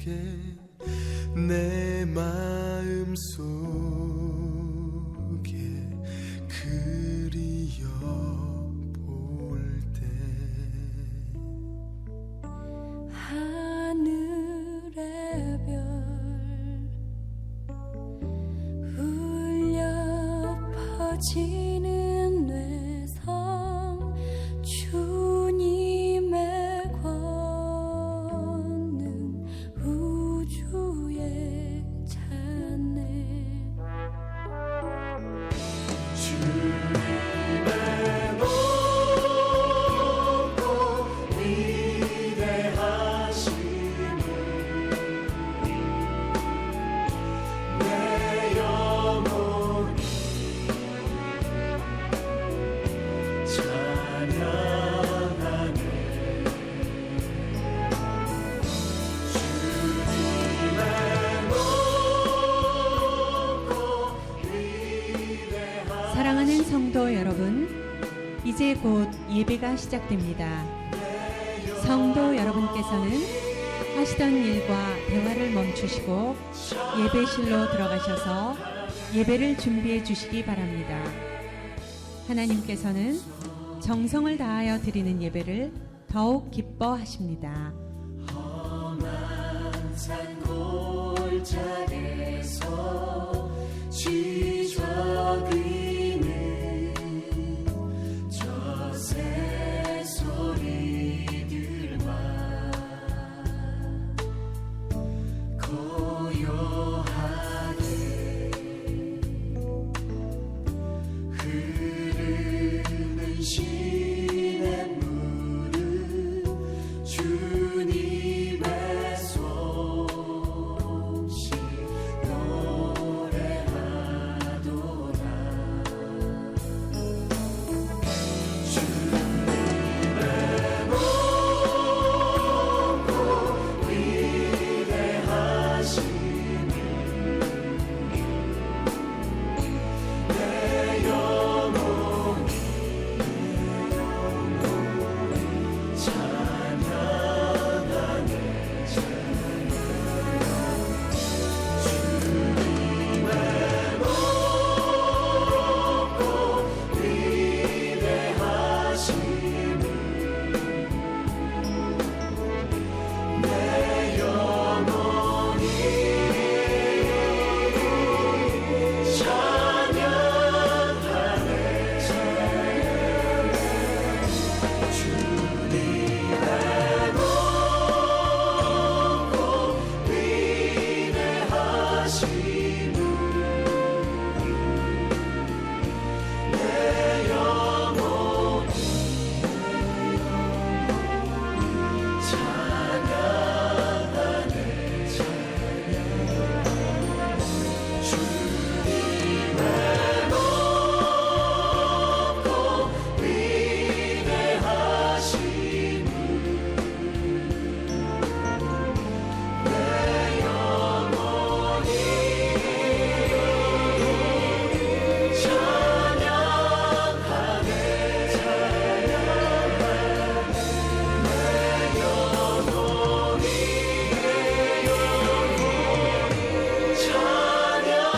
내 마음 속에 그리워 볼 때 하늘의 별 울려 퍼지는 뇌성 주님의 권능 우주에 찬네 주님의 높고 위대하심을 내 영혼이 찬양하네. 주님의 높고 위대하심을 사랑하는 성도 여러분, 이제 곧 예배가 시작됩니다. 성도 여러분께서는 하시던 일과 대화를 멈추시고 예배실로 들어가셔서 예배를 준비해 주시기 바랍니다. 하나님께서는 정성을 다하여 드리는 예배를 더욱 기뻐하십니다. 험한 산 골짜기에서 지저귀는 저 새소리들만 고요하게 흐르는 시냇물은 주님의 솜씨 노래하도다. 주님의 높고 위대하심을 내 영혼이 찬양하네. 주님의 높고 위대하심을 내 영혼이 찬양하네. 주님의 높고 위대하심을 내 영혼이 찬양하네. 주님의 높고 위대하심을 내 영혼이 찬양하네.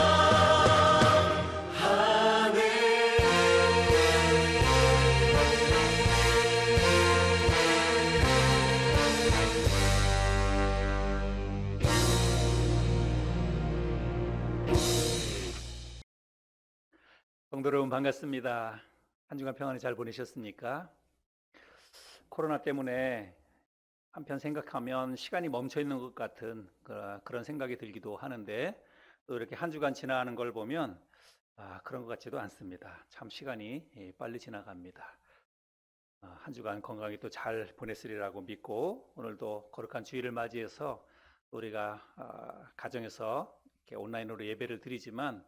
성도 여러분 반갑습니다. 한 주간 평안히 잘 보내셨습니까? 코로나 때문에 한편 생각하면 시간이 멈춰 있는 것 같은 그런 생각이 들기도 하는데 또 이렇게 한 주간 지나가는 걸 보면 그런 것 같지도 않습니다. 참 시간이 빨리 지나갑니다. 한 주간 건강히 또 잘 보냈으리라고 믿고 오늘도 거룩한 주일을 맞이해서 우리가 가정에서 이렇게 온라인으로 예배를 드리지만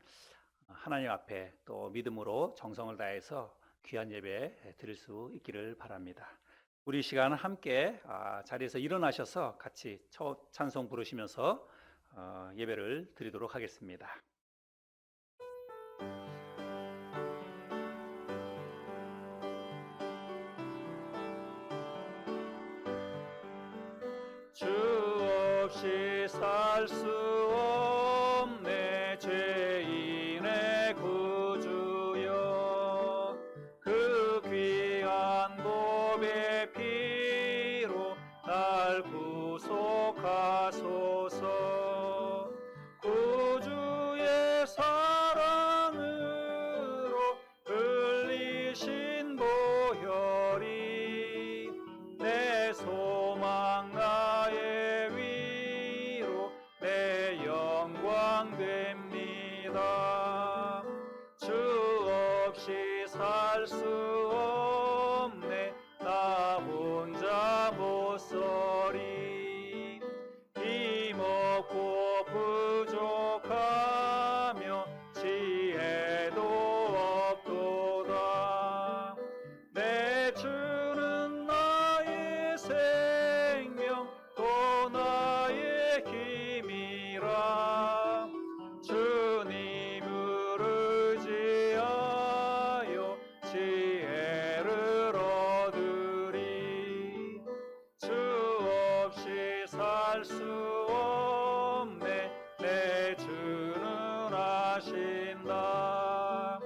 하나님 앞에 또 믿음으로 정성을 다해서 귀한 예배 드릴 수 있기를 바랍니다. 우리 시간 함께 자리에서 일어나셔서 같이 첫 찬송 부르시면서 예배를 드리도록 하겠습니다. 주 없이 살 수 없네. 죄인의 구주여, 그 귀한 보배 피로 날 구속하소서. 구주의 사랑으로 흘리신 보혈이 내 소망 나의 위로 내 영광 됩니다. 주 없이 살 수 없네. 나 혼자 못 서리. 힘없고 부족하며 지혜도 없도다. 내 주는 나의 생명 또 나의 힘이라. 주님을 의지하여 지혜를 얻으리. 주 없이 살 수 없네. 내 주는 아신다.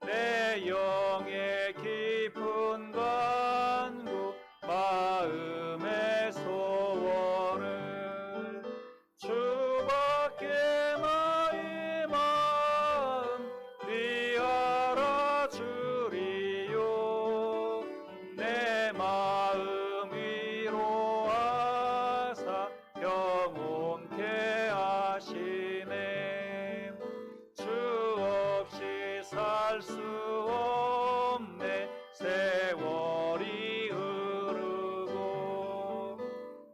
내 영의 깊은 간구 마음의 소원을 주밖에 나의 마음 네 알아주리요. 내 마음 위로하사 영원케 하시네. 주 없이 살 수 없네. 세월이 흐르고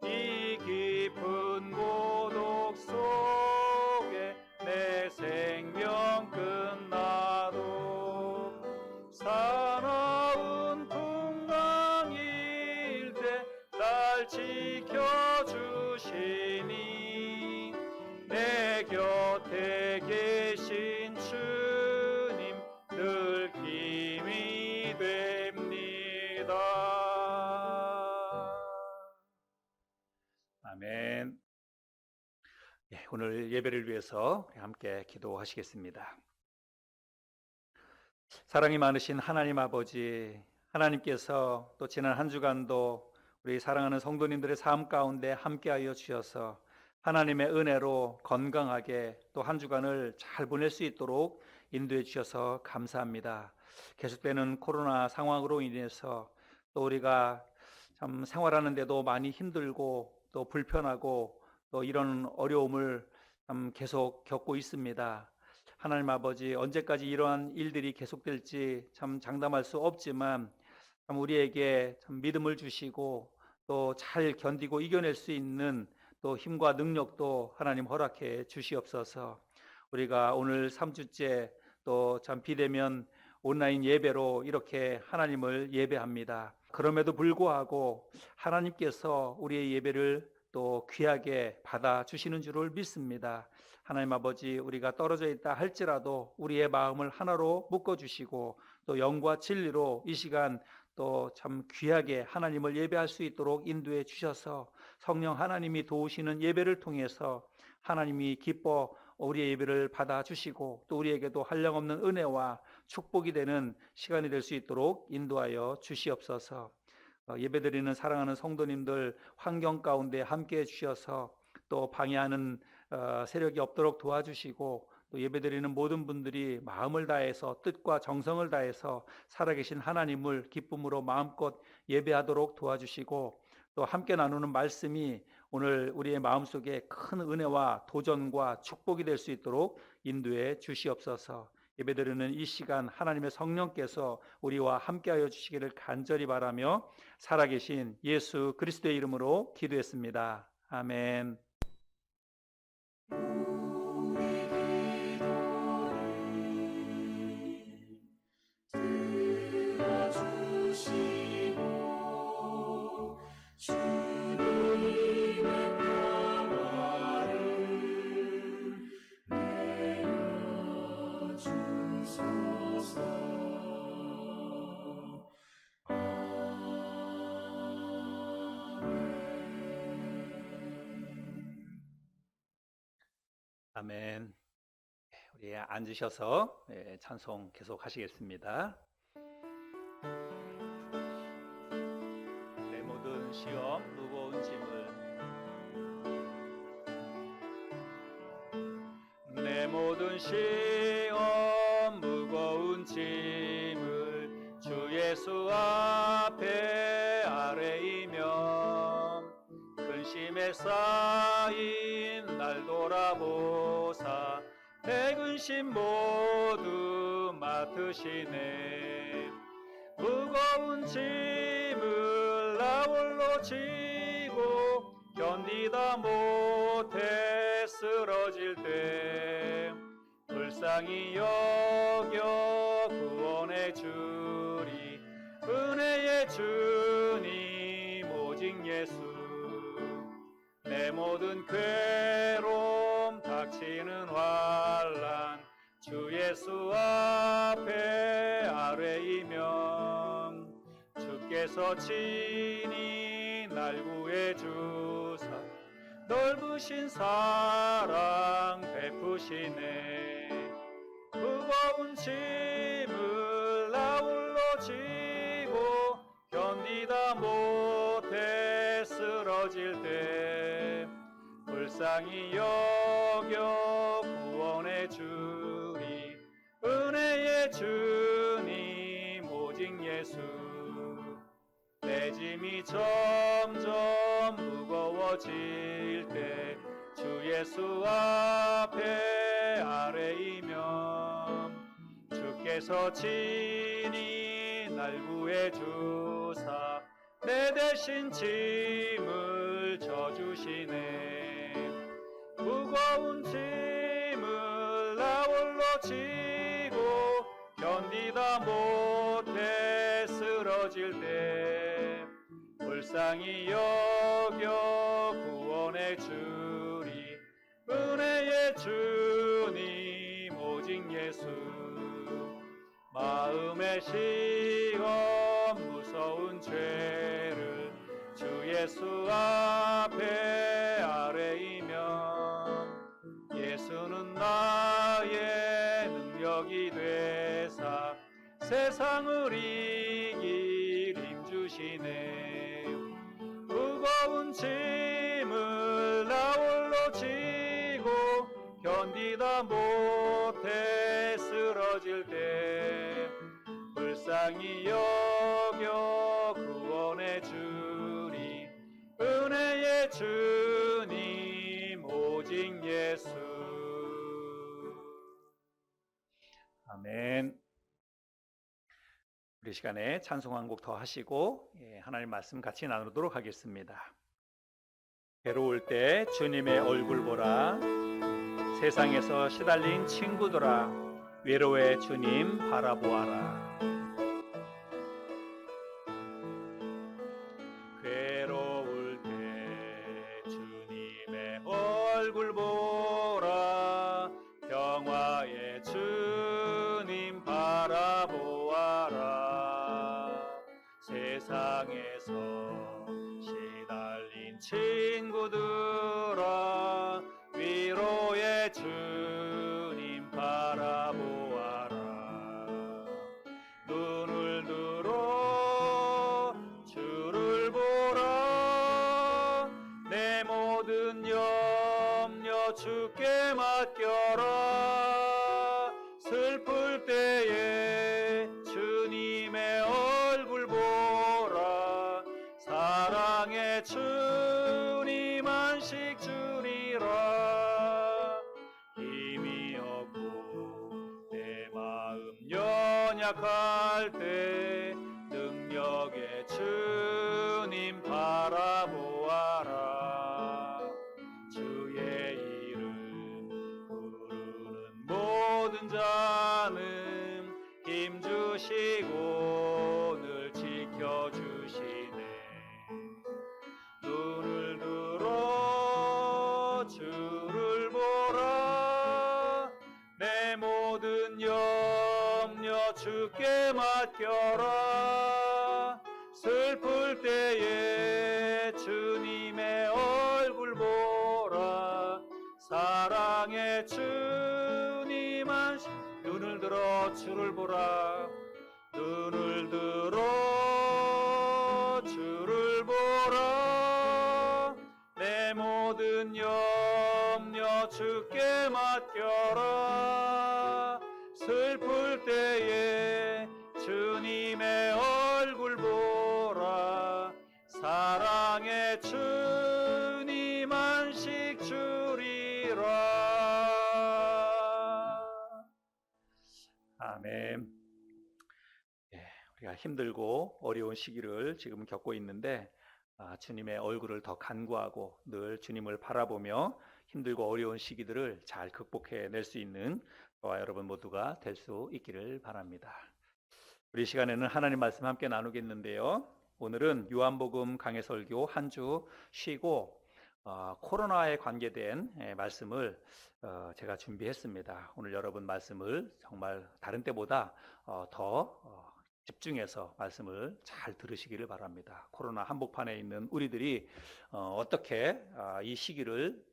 이 깊은 고독 속에 내 생명 끝나도 사나운 풍랑일 때 날 지켜주시니 내 곁에 계신 주님 늘 힘이 됩니다. 아멘. 오늘 예배를 위해서 함께 기도하시겠습니다. 사랑이 많으신 하나님 아버지, 하나님께서 또 지난 한 주간도 우리 사랑하는 성도님들의 삶 가운데 함께하여 주셔서 하나님의 은혜로 건강하게 또 한 주간을 잘 보낼 수 있도록 인도해 주셔서 감사합니다. 계속되는 코로나 상황으로 인해서 또 우리가 참 생활하는데도 많이 힘들고 또 불편하고 또 이런 어려움을 참 계속 겪고 있습니다. 하나님 아버지, 언제까지 이러한 일들이 계속될지 참 장담할 수 없지만 참 우리에게 참 믿음을 주시고 또 잘 견디고 이겨낼 수 있는 또 힘과 능력도 하나님 허락해 주시옵소서. 우리가 오늘 3주째 또 참 비대면 온라인 예배로 이렇게 하나님을 예배합니다. 그럼에도 불구하고 하나님께서 우리의 예배를 또 귀하게 받아주시는 줄을 믿습니다. 하나님 아버지, 우리가 떨어져 있다 할지라도 우리의 마음을 하나로 묶어주시고 또 영과 진리로 이 시간 또 참 귀하게 하나님을 예배할 수 있도록 인도해 주셔서 성령 하나님이 도우시는 예배를 통해서 하나님이 기뻐 우리의 예배를 받아주시고 또 우리에게도 한량없는 은혜와 축복이 되는 시간이 될 수 있도록 인도하여 주시옵소서. 예배드리는 사랑하는 성도님들 환경 가운데 함께해 주셔서 또 방해하는 세력이 없도록 도와주시고 또 예배드리는 모든 분들이 마음을 다해서 뜻과 정성을 다해서 살아계신 하나님을 기쁨으로 마음껏 예배하도록 도와주시고 또 함께 나누는 말씀이 오늘 우리의 마음속에 큰 은혜와 도전과 축복이 될 수 있도록 인도해 주시옵소서. 예배드리는 이 시간 하나님의 성령께서 우리와 함께하여 주시기를 간절히 바라며 살아계신 예수 그리스도의 이름으로 기도했습니다. 아멘. 들어주시고 주님의 평화를 내려주소서. 아멘. 아멘. 우리 앉으셔서 찬송 계속 하시겠습니다. 내 모든 시험 무거운 짐을, 내 모든 시험 무거운 짐을 주 예수 앞에 아뢰이며 근심에 쌓인 날 돌아보사 대근심 모두 맡으시네. 무거운 짐을 나 홀로 지고 견디다 못해 쓰러질 때 불쌍히 여겨 구원해 주리. 은혜의 주님 오직 예수. 내 모든 괴로움 닥치는 환난 주 예수 앞에 아뢰이며 주께서 친히 날 구해 주사 넓으신 사랑 베푸시네. 무거운 짐을 나 홀로 지고 견디다 못해 쓰러질 때 불쌍히 여겨 구원해 주리. 은혜의 주님 오직 예수. 내 짐이 점점 무거워질 때 주 예수 앞에 아뢰이며 주께서 친히 날 구해 주사 내 대신 짐을 져주시네. 무거운 짐을 나 홀로 지고 견디다 못해 쓰러질 때 불쌍히 여겨 구원해 주리. 은혜의 주님 오직 예수. 마음의 시험 무서운 죄를 주 예수 앞에 아뢰이며 예수는 나의 능력이 되사 세상을 이길 힘주시네. 무거운 짐을 나 홀로 지고 견디다 못해 쓰러질 때 불쌍히 여겨 구원해 주리. 은혜의 주님 오직 예수. 아멘. 우리 시간에 찬송 한 곡 더 하시고 하나님 말씀 같이 나누도록 하겠습니다. 괴로울 때 주님의 얼굴 보라. 세상에서 시달린 친구들아 외로워 주님 바라보아라. 괴로울 때 주님의 얼굴 보라. 평화의 주님 바라보아라. 세상에서 시달린 친구들아 위로의 주님 바라보아라. 눈을 들어 주를 보라. 내 모든 염려 주께 맡겨라. 슬플 때에 주님의 얼굴 보라. 사랑의 주님 안식 주리라. 힘이 없고 내 마음 연약할 때 능력의 주님 바라보아라. 주의 이름 부르는 모든 자는 힘주시고 늘 지켜주시네. 눈을 들어 주를 보라. 내 모든 염려 주께 맡겨라. 슬플 때에 주님의 얼굴 보라. 사랑의 사랑의 주님 안식 눈을 들어 주를 보라 눈을 들어 주를 보라 내 모든 염려 주께 맡겨라 슬플 때에 주님의 얼굴 보라 사랑의 주님 안식 주리라. 아멘. 우리가 힘들고 어려운 시기를 지금 겪고 있는데 주님의 얼굴을 더 간구하고 늘 주님을 바라보며 힘들고 어려운 시기들을 잘 극복해낼 수 있는 저와 여러분 모두가 될 수 있기를 바랍니다. 우리 시간에는 하나님 말씀 함께 나누겠는데요. 오늘은 요한복음 강해설교 한 주 쉬고 코로나에 관계된 말씀을 제가 준비했습니다. 오늘 여러분 말씀을 정말 다른 때보다 더 집중해서 말씀을 잘 들으시기를 바랍니다. 코로나 한복판에 있는 우리들이 어떻게 이 시기를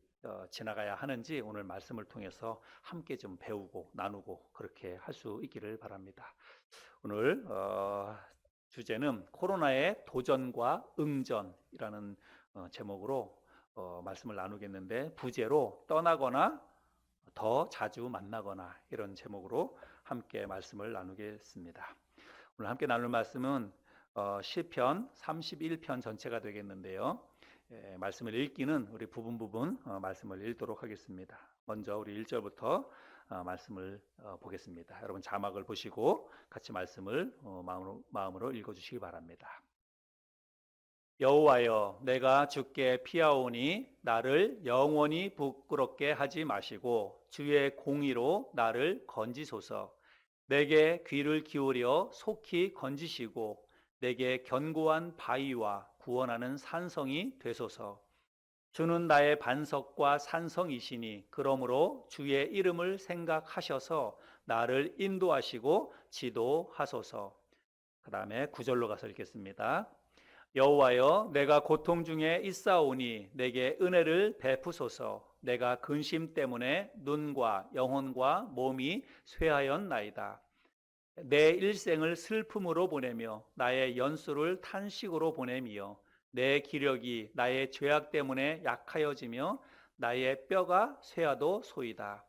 지나가야 하는지 오늘 말씀을 통해서 함께 좀 배우고 나누고 그렇게 할 수 있기를 바랍니다. 오늘 주제는 코로나의 도전과 응전이라는 제목으로 말씀을 나누겠는데 부제로 떠나거나 더 자주 만나거나 이런 제목으로 함께 말씀을 나누겠습니다. 오늘 함께 나눌 말씀은 시편 31편 전체가 되겠는데요. 말씀을 읽기는 우리 부분 말씀을 읽도록 하겠습니다. 먼저 우리 1절부터 말씀을 보겠습니다. 여러분 자막을 보시고 같이 말씀을 마음으로 읽어주시기 바랍니다. 여호와여 내가 주께 피하오니 나를 영원히 부끄럽게 하지 마시고 주의 공의로 나를 건지소서. 내게 귀를 기울여 속히 건지시고 내게 견고한 바위와 구원하는 산성이 되소서. 주는 나의 반석과 산성이시니 그러므로 주의 이름을 생각하셔서 나를 인도하시고 지도하소서. 그 다음에 9절로 가서 읽겠습니다. 여호와여 내가 고통 중에 있사오니 내게 은혜를 베푸소서. 내가 근심 때문에 눈과 영혼과 몸이 쇠하였나이다. 내 일생을 슬픔으로 보내며 나의 연수를 탄식으로 보내며 내 기력이 나의 죄악 때문에 약하여지며 나의 뼈가 쇠하도 소이다.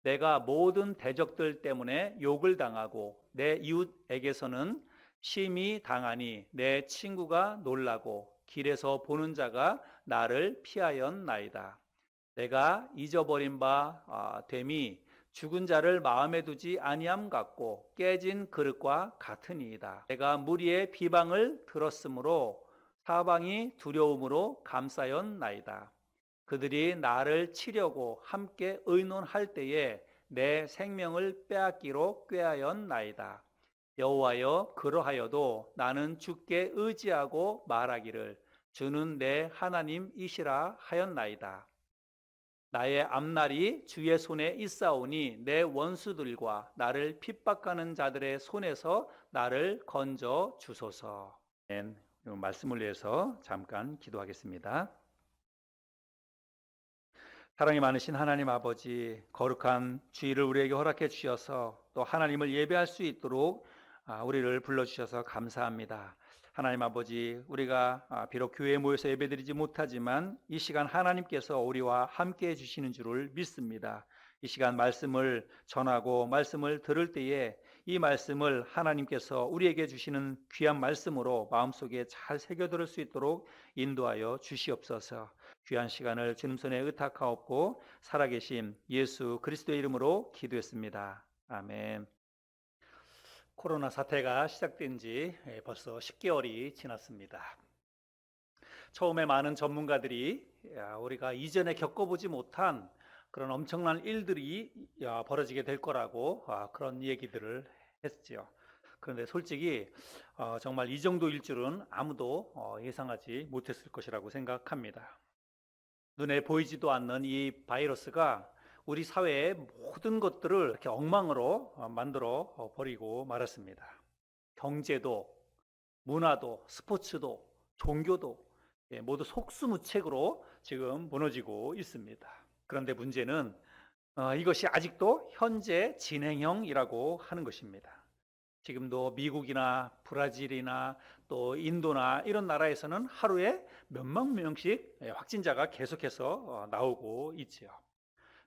내가 모든 대적들 때문에 욕을 당하고 내 이웃에게서는 심히 당하니 내 친구가 놀라고 길에서 보는 자가 나를 피하였나이다. 내가 잊어버린 바 됨이 죽은 자를 마음에 두지 아니함 같고 깨진 그릇과 같으니이다. 내가 무리의 비방을 들었으므로 사방이 두려움으로 감싸였나이다. 그들이 나를 치려고 함께 의논할 때에 내 생명을 빼앗기로 꾀하였나이다. 여호와여 그러하여도 나는 주께 의지하고 말하기를 주는 내 하나님이시라 하였나이다. 나의 앞날이 주의 손에 있사오니 내 원수들과 나를 핍박하는 자들의 손에서 나를 건져 주소서. 말씀을 위해서 잠깐 기도하겠습니다. 사랑이 많으신 하나님 아버지, 거룩한 주일을 우리에게 허락해 주셔서 또 하나님을 예배할 수 있도록 우리를 불러주셔서 감사합니다. 하나님 아버지, 우리가 비록 교회에 모여서 예배드리지 못하지만 이 시간 하나님께서 우리와 함께 해주시는 줄을 믿습니다. 이 시간 말씀을 전하고 말씀을 들을 때에 이 말씀을 하나님께서 우리에게 주시는 귀한 말씀으로 마음속에 잘 새겨들을 수 있도록 인도하여 주시옵소서. 귀한 시간을 주님 손에 의탁하옵고 살아계신 예수 그리스도의 이름으로 기도했습니다. 아멘. 코로나 사태가 시작된 지 벌써 10개월이 지났습니다. 처음에 많은 전문가들이 우리가 이전에 겪어보지 못한 그런 엄청난 일들이 벌어지게 될 거라고 그런 얘기들을 했죠. 그런데 솔직히 정말 이 정도일 줄은 아무도 예상하지 못했을 것이라고 생각합니다. 눈에 보이지도 않는 이 바이러스가 우리 사회의 모든 것들을 이렇게 엉망으로 만들어 버리고 말았습니다. 경제도, 문화도, 스포츠도, 종교도 모두 속수무책으로 지금 무너지고 있습니다. 그런데 문제는 이것이 아직도 현재 진행형이라고 하는 것입니다. 지금도 미국이나 브라질이나 또 인도나 이런 나라에서는 하루에 몇만 명씩 확진자가 계속해서 나오고 있지요.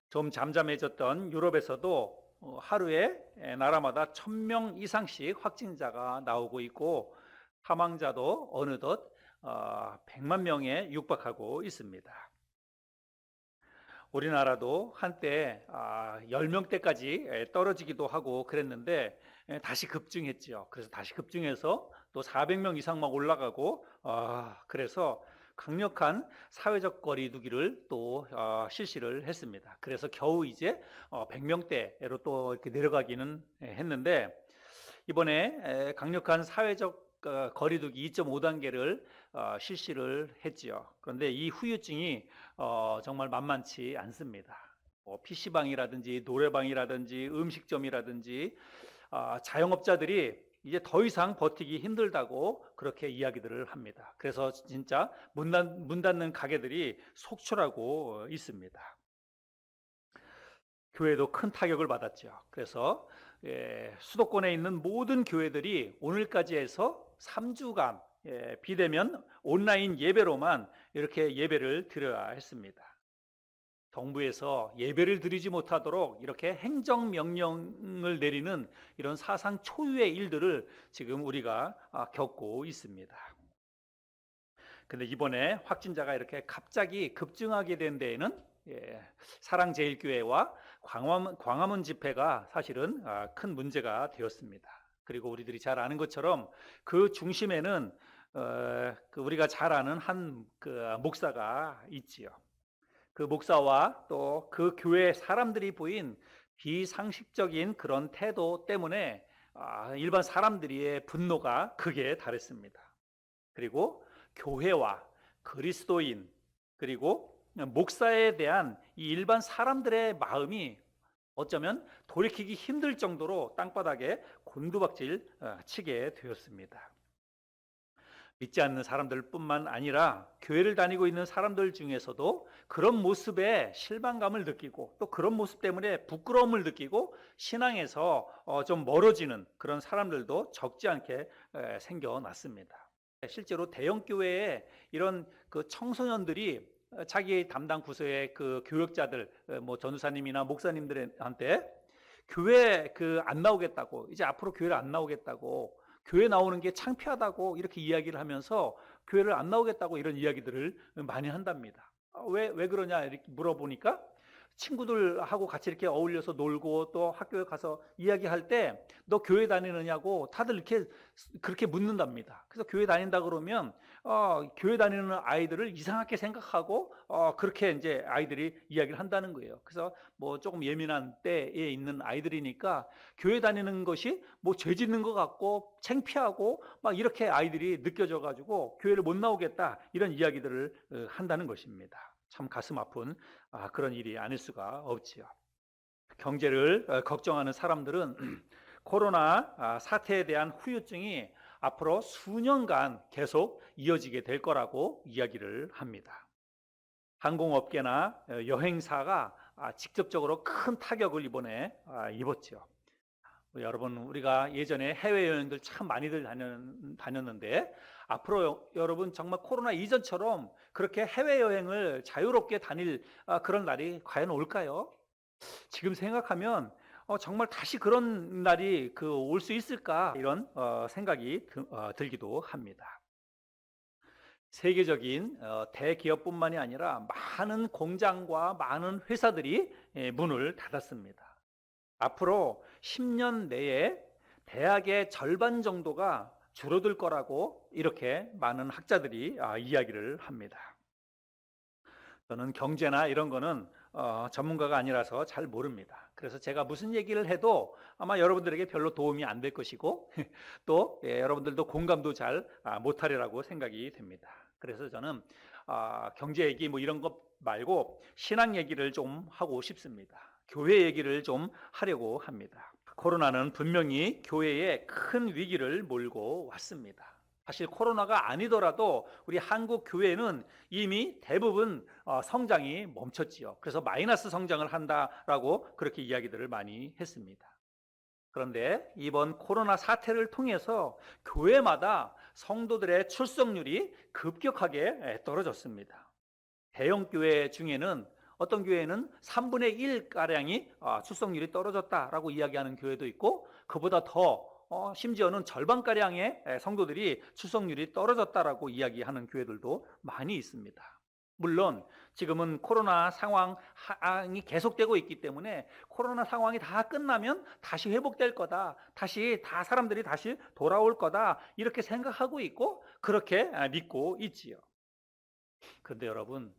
좀 잠잠해졌던 유럽에서도 하루에 나라마다 1,000명 이상씩 확진자가 나오고 있고 사망자도 어느덧 100만 명에 육박하고 있습니다. 우리나라도 한때 10명대까지 떨어지기도 하고 그랬는데 다시 급증했지요. 그래서 다시 급증해서 또 400명 이상 막 올라가고 그래서 강력한 사회적 거리두기를 또 실시를 했습니다. 그래서 겨우 이제 100명대로 또 이렇게 내려가기는 했는데 이번에 강력한 사회적 거리두기 2.5단계를 실시를 했지요. 그런데 이 후유증이 정말 만만치 않습니다. PC방이라든지 노래방이라든지 음식점이라든지 자영업자들이 이제 더 이상 버티기 힘들다고 그렇게 이야기들을 합니다. 그래서 진짜 문 닫는 가게들이 속출하고 있습니다. 교회도 큰 타격을 받았죠. 그래서 수도권에 있는 모든 교회들이 오늘까지 해서 3주간 비대면 온라인 예배로만 이렇게 예배를 드려야 했습니다. 정부에서 예배를 드리지 못하도록 이렇게 행정명령을 내리는 이런 사상 초유의 일들을 지금 우리가 겪고 있습니다. 근데 이번에 확진자가 이렇게 갑자기 급증하게 된 데에는 사랑제일교회와 광화문 집회가 사실은 큰 문제가 되었습니다. 그리고 우리들이 잘 아는 것처럼 그 중심에는 우리가 잘 아는 한 목사가 있지요. 그 목사와 또 그 교회 사람들이 보인 비상식적인 그런 태도 때문에 일반 사람들의 분노가 극에 달했습니다. 그리고 교회와 그리스도인 그리고 목사에 대한 이 일반 사람들의 마음이 어쩌면 돌이키기 힘들 정도로 땅바닥에 곤두박질 치게 되었습니다. 믿지 않는 사람들뿐만 아니라 교회를 다니고 있는 사람들 중에서도 그런 모습에 실망감을 느끼고 또 그런 모습 때문에 부끄러움을 느끼고 신앙에서 좀 멀어지는 그런 사람들도 적지 않게 생겨났습니다. 실제로 대형 교회에 이런 그 청소년들이 자기 담당 부서의 그 교역자들, 전도사님이나 목사님들한테 교회 안 나오겠다고, 이제 앞으로 교회를 안 나오겠다고, 교회 나오는 게 창피하다고 이렇게 이야기를 하면서 교회를 안 나오겠다고 이런 이야기들을 많이 한답니다. 왜 그러냐 이렇게 물어보니까 친구들하고 같이 이렇게 어울려서 놀고 또 학교에 가서 이야기할 때 너 교회 다니느냐고 다들 이렇게 그렇게 묻는답니다. 그래서 교회 다닌다 그러면 교회 다니는 아이들을 이상하게 생각하고 그렇게 이제 아이들이 이야기를 한다는 거예요. 그래서 뭐 조금 예민한 때에 있는 아이들이니까 교회 다니는 것이 뭐 죄 짓는 것 같고 창피하고 막 이렇게 아이들이 느껴져 가지고 교회를 못 나오겠다 이런 이야기들을 한다는 것입니다. 참 가슴 아픈 그런 일이 아닐 수가 없지요. 경제를 걱정하는 사람들은 코로나 사태에 대한 후유증이 앞으로 수년간 계속 이어지게 될 거라고 이야기를 합니다. 항공업계나 여행사가 직접적으로 큰 타격을 이번에 입었죠. 여러분, 우리가 예전에 해외여행들 참 많이들 다녔는데 앞으로 여러분 정말 코로나 이전처럼 그렇게 해외여행을 자유롭게 다닐 그런 날이 과연 올까요? 지금 생각하면 정말 다시 그런 날이 올 수 있을까 이런 생각이 들기도 합니다. 세계적인 대기업뿐만이 아니라 많은 공장과 많은 회사들이 문을 닫았습니다. 앞으로 10년 내에 대학의 절반 정도가 줄어들 거라고 이렇게 많은 학자들이 이야기를 합니다. 저는 경제나 이런 거는 전문가가 아니라서 잘 모릅니다. 그래서 제가 무슨 얘기를 해도 아마 여러분들에게 별로 도움이 안 될 것이고 또 여러분들도 공감도 잘 못하리라고 생각이 됩니다. 그래서 저는 경제 얘기 뭐 이런 것 말고 신앙 얘기를 좀 하고 싶습니다. 교회 얘기를 좀 하려고 합니다. 코로나는 분명히 교회에 큰 위기를 몰고 왔습니다. 사실 코로나가 아니더라도 우리 한국 교회는 이미 대부분 성장이 멈췄지요. 그래서 마이너스 성장을 한다라고 그렇게 이야기들을 많이 했습니다. 그런데 이번 코로나 사태를 통해서 교회마다 성도들의 출석률이 급격하게 떨어졌습니다. 대형 교회 중에는 어떤 교회는 3분의 1가량이 출석률이 떨어졌다라고 이야기하는 교회도 있고, 그보다 더 심지어는 절반가량의 성도들이 출석률이 떨어졌다라고 이야기하는 교회들도 많이 있습니다. 물론 지금은 코로나 상황이 계속되고 있기 때문에 코로나 상황이 다 끝나면 다시 회복될 거다, 다시 다 사람들이 다시 돌아올 거다, 이렇게 생각하고 있고 그렇게 믿고 있지요. 그런데 여러분,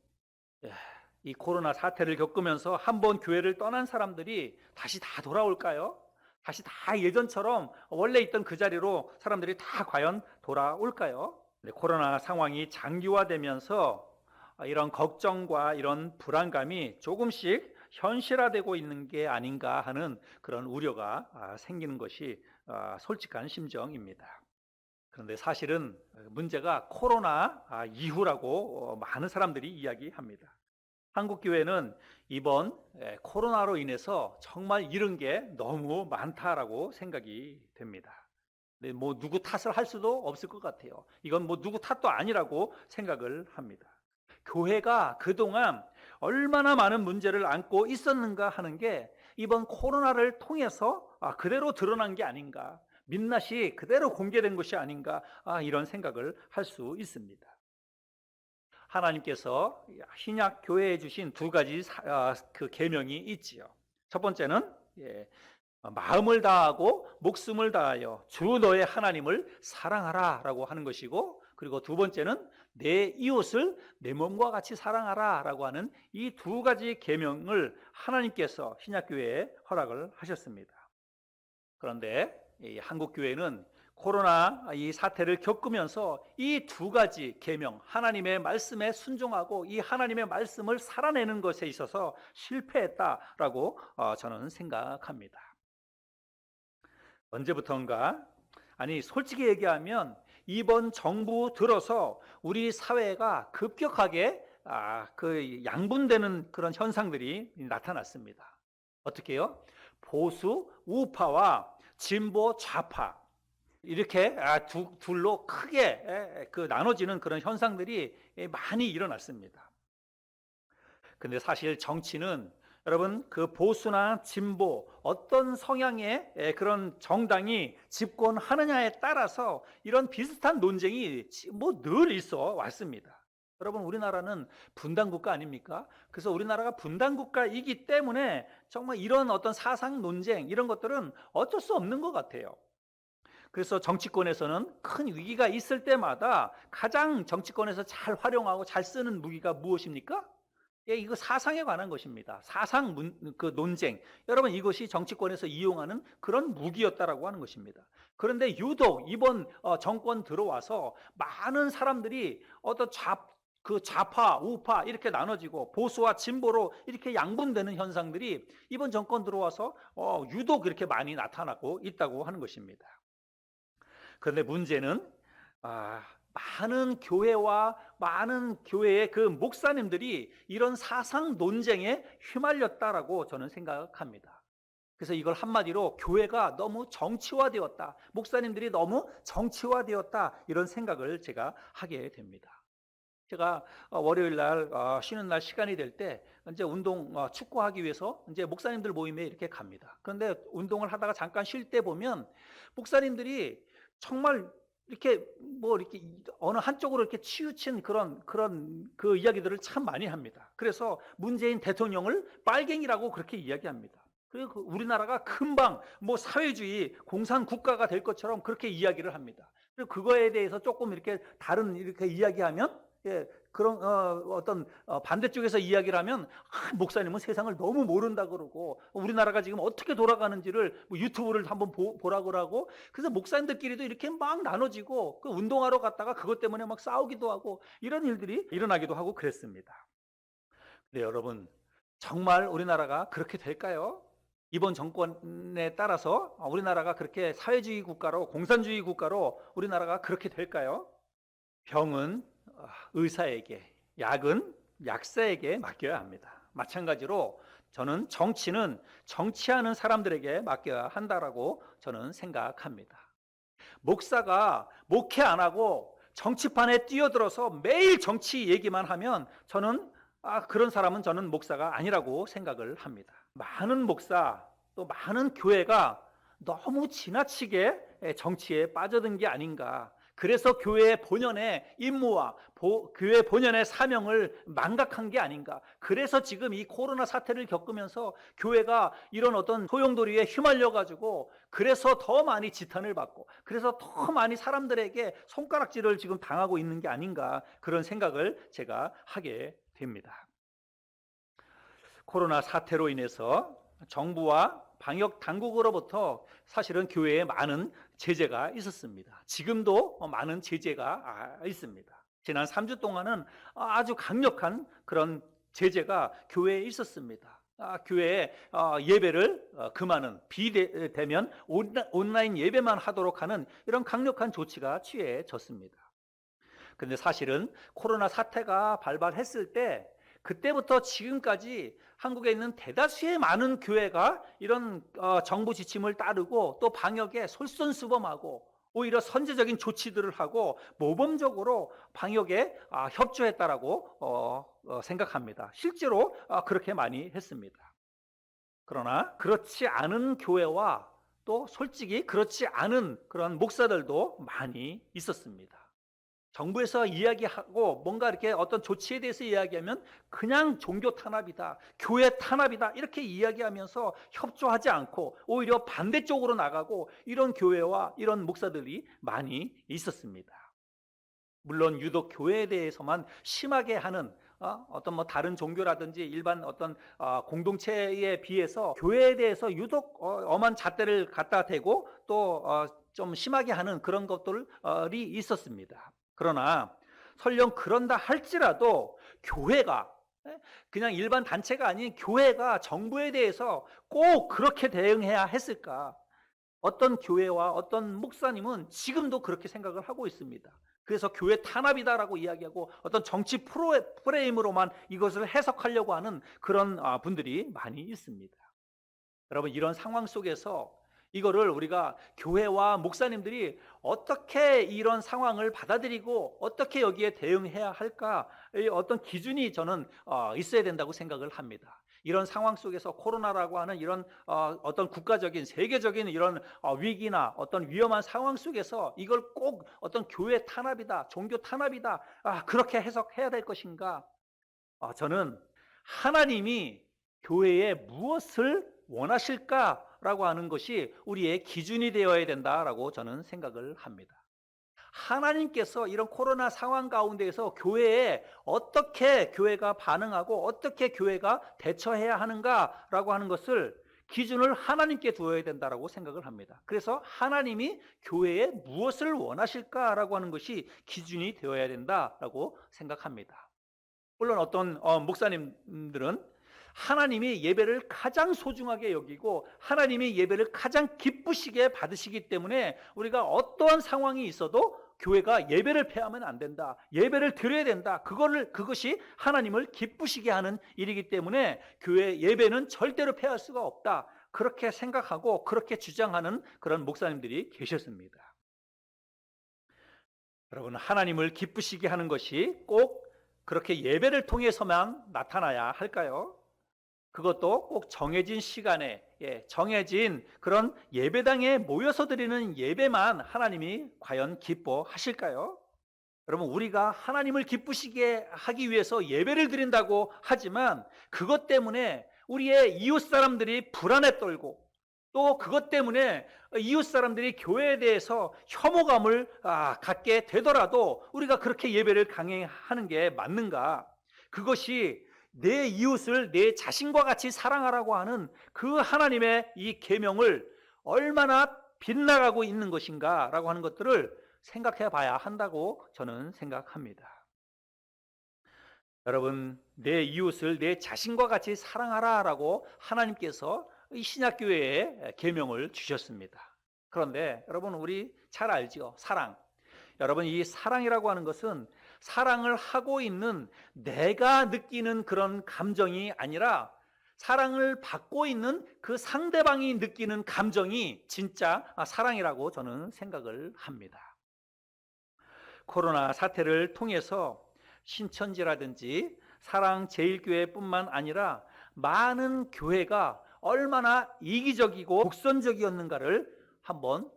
이 코로나 사태를 겪으면서 한번 교회를 떠난 사람들이 다시 다 돌아올까요? 다시 다 예전처럼 원래 있던 그 자리로 사람들이 다 과연 돌아올까요? 코로나 상황이 장기화되면서 이런 걱정과 이런 불안감이 조금씩 현실화되고 있는 게 아닌가 하는 그런 우려가 생기는 것이 솔직한 심정입니다. 그런데 사실은 문제가 코로나 이후라고 많은 사람들이 이야기합니다. 한국 교회는 이번 코로나로 인해서 정말 잃은 게 너무 많다라고 생각이 됩니다. 근데 뭐 누구 탓을 할 수도 없을 것 같아요. 이건 뭐 누구 탓도 아니라고 생각을 합니다. 교회가 그동안 얼마나 많은 문제를 안고 있었는가 하는 게 이번 코로나를 통해서 그대로 드러난 게 아닌가, 민낯이 그대로 공개된 것이 아닌가, 이런 생각을 할 수 있습니다. 하나님께서 신약 교회에 주신 두 가지 그 계명이 있지요. 첫 번째는 마음을 다하고 목숨을 다하여 주 너의 하나님을 사랑하라라고 하는 것이고, 그리고 두 번째는 내 이웃을 내 몸과 같이 사랑하라라고 하는 이 두 가지 계명을 하나님께서 신약 교회에 허락을 하셨습니다. 그런데 이 한국 교회는 코로나 이 사태를 겪으면서 이 두 가지 계명, 하나님의 말씀에 순종하고 이 하나님의 말씀을 살아내는 것에 있어서 실패했다라고 저는 생각합니다. 언제부턴가, 아니 솔직히 얘기하면 이번 정부 들어서 우리 사회가 급격하게 그 양분되는 그런 현상들이 나타났습니다. 어떻게요? 보수 우파와 진보 좌파, 이렇게 둘로 크게 그 나눠지는 그런 현상들이 많이 일어났습니다. 근데 사실 정치는 여러분, 그 보수나 진보, 어떤 성향의 그런 정당이 집권하느냐에 따라서 이런 비슷한 논쟁이 뭐 늘 있어 왔습니다. 여러분, 우리나라는 분단국가 아닙니까? 그래서 우리나라가 분단국가이기 때문에 정말 이런 어떤 사상 논쟁, 이런 것들은 어쩔 수 없는 것 같아요. 그래서 정치권에서는 큰 위기가 있을 때마다 가장 정치권에서 잘 활용하고 잘 쓰는 무기가 무엇입니까? 이거 사상에 관한 것입니다. 그 논쟁. 여러분, 이것이 정치권에서 이용하는 그런 무기였다라고 하는 것입니다. 그런데 유독 이번 정권 들어와서 많은 사람들이 어떤 좌파, 우파 이렇게 나눠지고 보수와 진보로 이렇게 양분되는 현상들이 이번 정권 들어와서 유독 이렇게 많이 나타나고 있다고 하는 것입니다. 그런데 문제는 많은 교회와 많은 교회의 그 목사님들이 이런 사상 논쟁에 휘말렸다라고 저는 생각합니다. 그래서 이걸 한마디로 교회가 너무 정치화되었다, 목사님들이 너무 정치화되었다, 이런 생각을 제가 하게 됩니다. 제가 월요일 날 쉬는 날 시간이 될 때 이제 운동 축구하기 위해서 이제 목사님들 모임에 이렇게 갑니다. 그런데 운동을 하다가 잠깐 쉴 때 보면 목사님들이 정말 이렇게 어느 한쪽으로 이렇게 치우친 그런 그 이야기들을 참 많이 합니다. 그래서 문재인 대통령을 빨갱이라고 그렇게 이야기합니다. 그리고 우리나라가 금방 사회주의 공산 국가가 될 것처럼 그렇게 이야기를 합니다. 그리고 그거에 대해서 조금 이렇게 다른 이렇게 이야기하면 그런 어떤 반대쪽에서 이야기를 하면 목사님은 세상을 너무 모른다 그러고 우리나라가 지금 어떻게 돌아가는지를 유튜브를 한번 보라 그러고, 그래서 목사님들끼리도 이렇게 막 나눠지고 그 운동하러 갔다가 그것 때문에 막 싸우기도 하고 이런 일들이 일어나기도 하고 그랬습니다. 근데 여러분, 정말 우리나라가 그렇게 될까요? 이번 정권에 따라서 우리나라가 그렇게 사회주의 국가로, 공산주의 국가로 우리나라가 그렇게 될까요? 병은 의사에게, 약은 약사에게 맡겨야 합니다. 마찬가지로 저는 정치는 정치하는 사람들에게 맡겨야 한다라고 저는 생각합니다. 목사가 목회 안 하고 정치판에 뛰어들어서 매일 정치 얘기만 하면 저는 그런 사람은 저는 목사가 아니라고 생각을 합니다. 많은 목사 또 많은 교회가 너무 지나치게 정치에 빠져든 게 아닌가. 그래서 교회의 본연의 임무와 교회 본연의 사명을 망각한 게 아닌가. 그래서 지금 이 코로나 사태를 겪으면서 교회가 이런 어떤 소용돌이에 휘말려 가지고 그래서 더 많이 지탄을 받고 그래서 더 많이 사람들에게 손가락질을 지금 당하고 있는 게 아닌가, 그런 생각을 제가 하게 됩니다. 코로나 사태로 인해서 정부와 방역 당국으로부터 사실은 교회에 많은 제재가 있었습니다. 지금도 많은 제재가 있습니다. 지난 3주 동안은 아주 강력한 그런 제재가 교회에 있었습니다. 교회에 예배를 금하는, 비대면 온라인 예배만 하도록 하는 이런 강력한 조치가 취해졌습니다. 그런데 사실은 코로나 사태가 발발했을 때 그때부터 지금까지 한국에 있는 대다수의 많은 교회가 이런 정부 지침을 따르고 또 방역에 솔선수범하고 오히려 선제적인 조치들을 하고 모범적으로 방역에 협조했다라고 생각합니다. 실제로 그렇게 많이 했습니다. 그러나 그렇지 않은 교회와 또 솔직히 그렇지 않은 그런 목사들도 많이 있었습니다. 정부에서 이야기하고 뭔가 이렇게 어떤 조치에 대해서 이야기하면 그냥 종교 탄압이다, 교회 탄압이다 이렇게 이야기하면서 협조하지 않고 오히려 반대쪽으로 나가고 이런 교회와 이런 목사들이 많이 있었습니다. 물론 유독 교회에 대해서만 심하게 하는 어떤 다른 종교라든지 일반 어떤 공동체에 비해서 교회에 대해서 유독 엄한 잣대를 갖다 대고 또 좀 심하게 하는 그런 것들이 있었습니다. 그러나 설령 그런다 할지라도 교회가, 그냥 일반 단체가 아닌 교회가 정부에 대해서 꼭 그렇게 대응해야 했을까? 어떤 교회와 어떤 목사님은 지금도 그렇게 생각을 하고 있습니다. 그래서 교회 탄압이다라고 이야기하고 어떤 정치 프레임으로만 이것을 해석하려고 하는 그런 분들이 많이 있습니다. 여러분, 이런 상황 속에서 이거를 우리가 교회와 목사님들이 어떻게 이런 상황을 받아들이고 어떻게 여기에 대응해야 할까, 어떤 기준이 저는 있어야 된다고 생각을 합니다. 이런 상황 속에서 코로나라고 하는 이런 어떤 국가적인 세계적인 이런 위기나 어떤 위험한 상황 속에서 이걸 꼭 어떤 교회 탄압이다, 종교 탄압이다, 그렇게 해석해야 될 것인가? 저는 하나님이 교회에 무엇을 원하실까라고 하는 것이 우리의 기준이 되어야 된다라고 저는 생각을 합니다. 하나님께서 이런 코로나 상황 가운데에서 교회에 어떻게 교회가 반응하고 어떻게 교회가 대처해야 하는가라고 하는 것을 기준을 하나님께 두어야 된다라고 생각을 합니다. 그래서 하나님이 교회에 무엇을 원하실까라고 하는 것이 기준이 되어야 된다라고 생각합니다. 물론 어떤 목사님들은 하나님이 예배를 가장 소중하게 여기고 하나님이 예배를 가장 기쁘시게 받으시기 때문에 우리가 어떠한 상황이 있어도 교회가 예배를 폐하면 안 된다, 예배를 드려야 된다, 그것이 하나님을 기쁘시게 하는 일이기 때문에 교회 예배는 절대로 폐할 수가 없다, 그렇게 생각하고 그렇게 주장하는 그런 목사님들이 계셨습니다. 여러분, 하나님을 기쁘시게 하는 것이 꼭 그렇게 예배를 통해서만 나타나야 할까요? 그것도 꼭 정해진 시간에 정해진 그런 예배당에 모여서 드리는 예배만 하나님이 과연 기뻐하실까요? 여러분, 우리가 하나님을 기쁘시게 하기 위해서 예배를 드린다고 하지만 그것 때문에 우리의 이웃 사람들이 불안에 떨고 또 그것 때문에 이웃 사람들이 교회에 대해서 혐오감을 갖게 되더라도 우리가 그렇게 예배를 강행하는 게 맞는가? 그것이 내 이웃을 내 자신과 같이 사랑하라고 하는 그 하나님의 이 계명을 얼마나 빗나가고 있는 것인가라고 하는 것들을 생각해 봐야 한다고 저는 생각합니다. 여러분, 내 이웃을 내 자신과 같이 사랑하라라고 하나님께서 이 신약교회에 계명을 주셨습니다. 그런데 여러분, 우리 잘 알죠? 사랑. 여러분, 이 사랑이라고 하는 것은 사랑을 하고 있는 내가 느끼는 그런 감정이 아니라 사랑을 받고 있는 그 상대방이 느끼는 감정이 진짜 사랑이라고 저는 생각을 합니다. 코로나 사태를 통해서 신천지라든지 사랑제일교회뿐만 아니라 많은 교회가 얼마나 이기적이고 독선적이었는가를 한번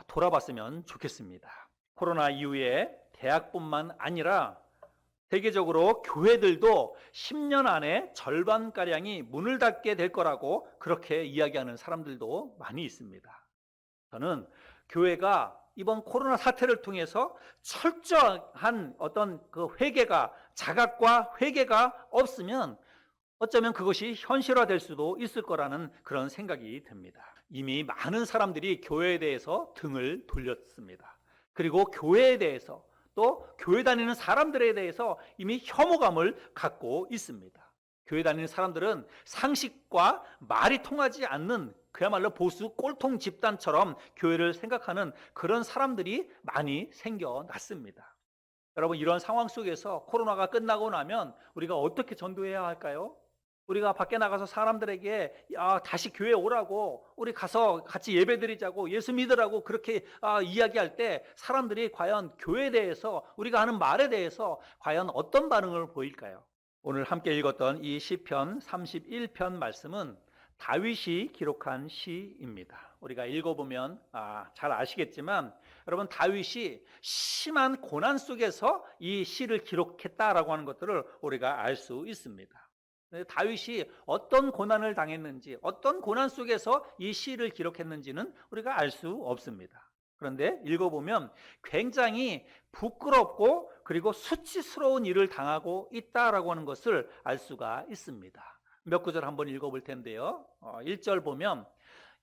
돌아봤으면 좋겠습니다. 코로나 이후에 대학뿐만 아니라 세계적으로 교회들도 10년 안에 절반가량이 문을 닫게 될 거라고 그렇게 이야기하는 사람들도 많이 있습니다. 저는 교회가 이번 코로나 사태를 통해서 철저한 어떤 그 회개가, 자각과 회개가 없으면 어쩌면 그것이 현실화될 수도 있을 거라는 그런 생각이 듭니다. 이미 많은 사람들이 교회에 대해서 등을 돌렸습니다. 그리고 교회에 대해서, 또 교회 다니는 사람들에 대해서 이미 혐오감을 갖고 있습니다. 교회 다니는 사람들은 상식과 말이 통하지 않는 그야말로 보수 꼴통 집단처럼 교회를 생각하는 그런 사람들이 많이 생겨났습니다. 여러분, 이런 상황 속에서 코로나가 끝나고 나면 우리가 어떻게 전도해야 할까요? 우리가 밖에 나가서 사람들에게 다시 교회 오라고, 우리 가서 같이 예배드리자고, 예수 믿으라고 그렇게 이야기할 때 사람들이 과연 교회에 대해서, 우리가 하는 말에 대해서 과연 어떤 반응을 보일까요? 오늘 함께 읽었던 이 시편 31편 말씀은 다윗이 기록한 시입니다. 우리가 읽어보면 잘 아시겠지만, 여러분, 다윗이 심한 고난 속에서 이 시를 기록했다라고 하는 것들을 우리가 알 수 있습니다. 다윗이 어떤 고난을 당했는지, 어떤 고난 속에서 이 시를 기록했는지는 우리가 알 수 없습니다. 그런데 읽어보면 굉장히 부끄럽고 그리고 수치스러운 일을 당하고 있다라고 하는 것을 알 수가 있습니다. 몇 구절 한번 읽어볼 텐데요. 1절 보면,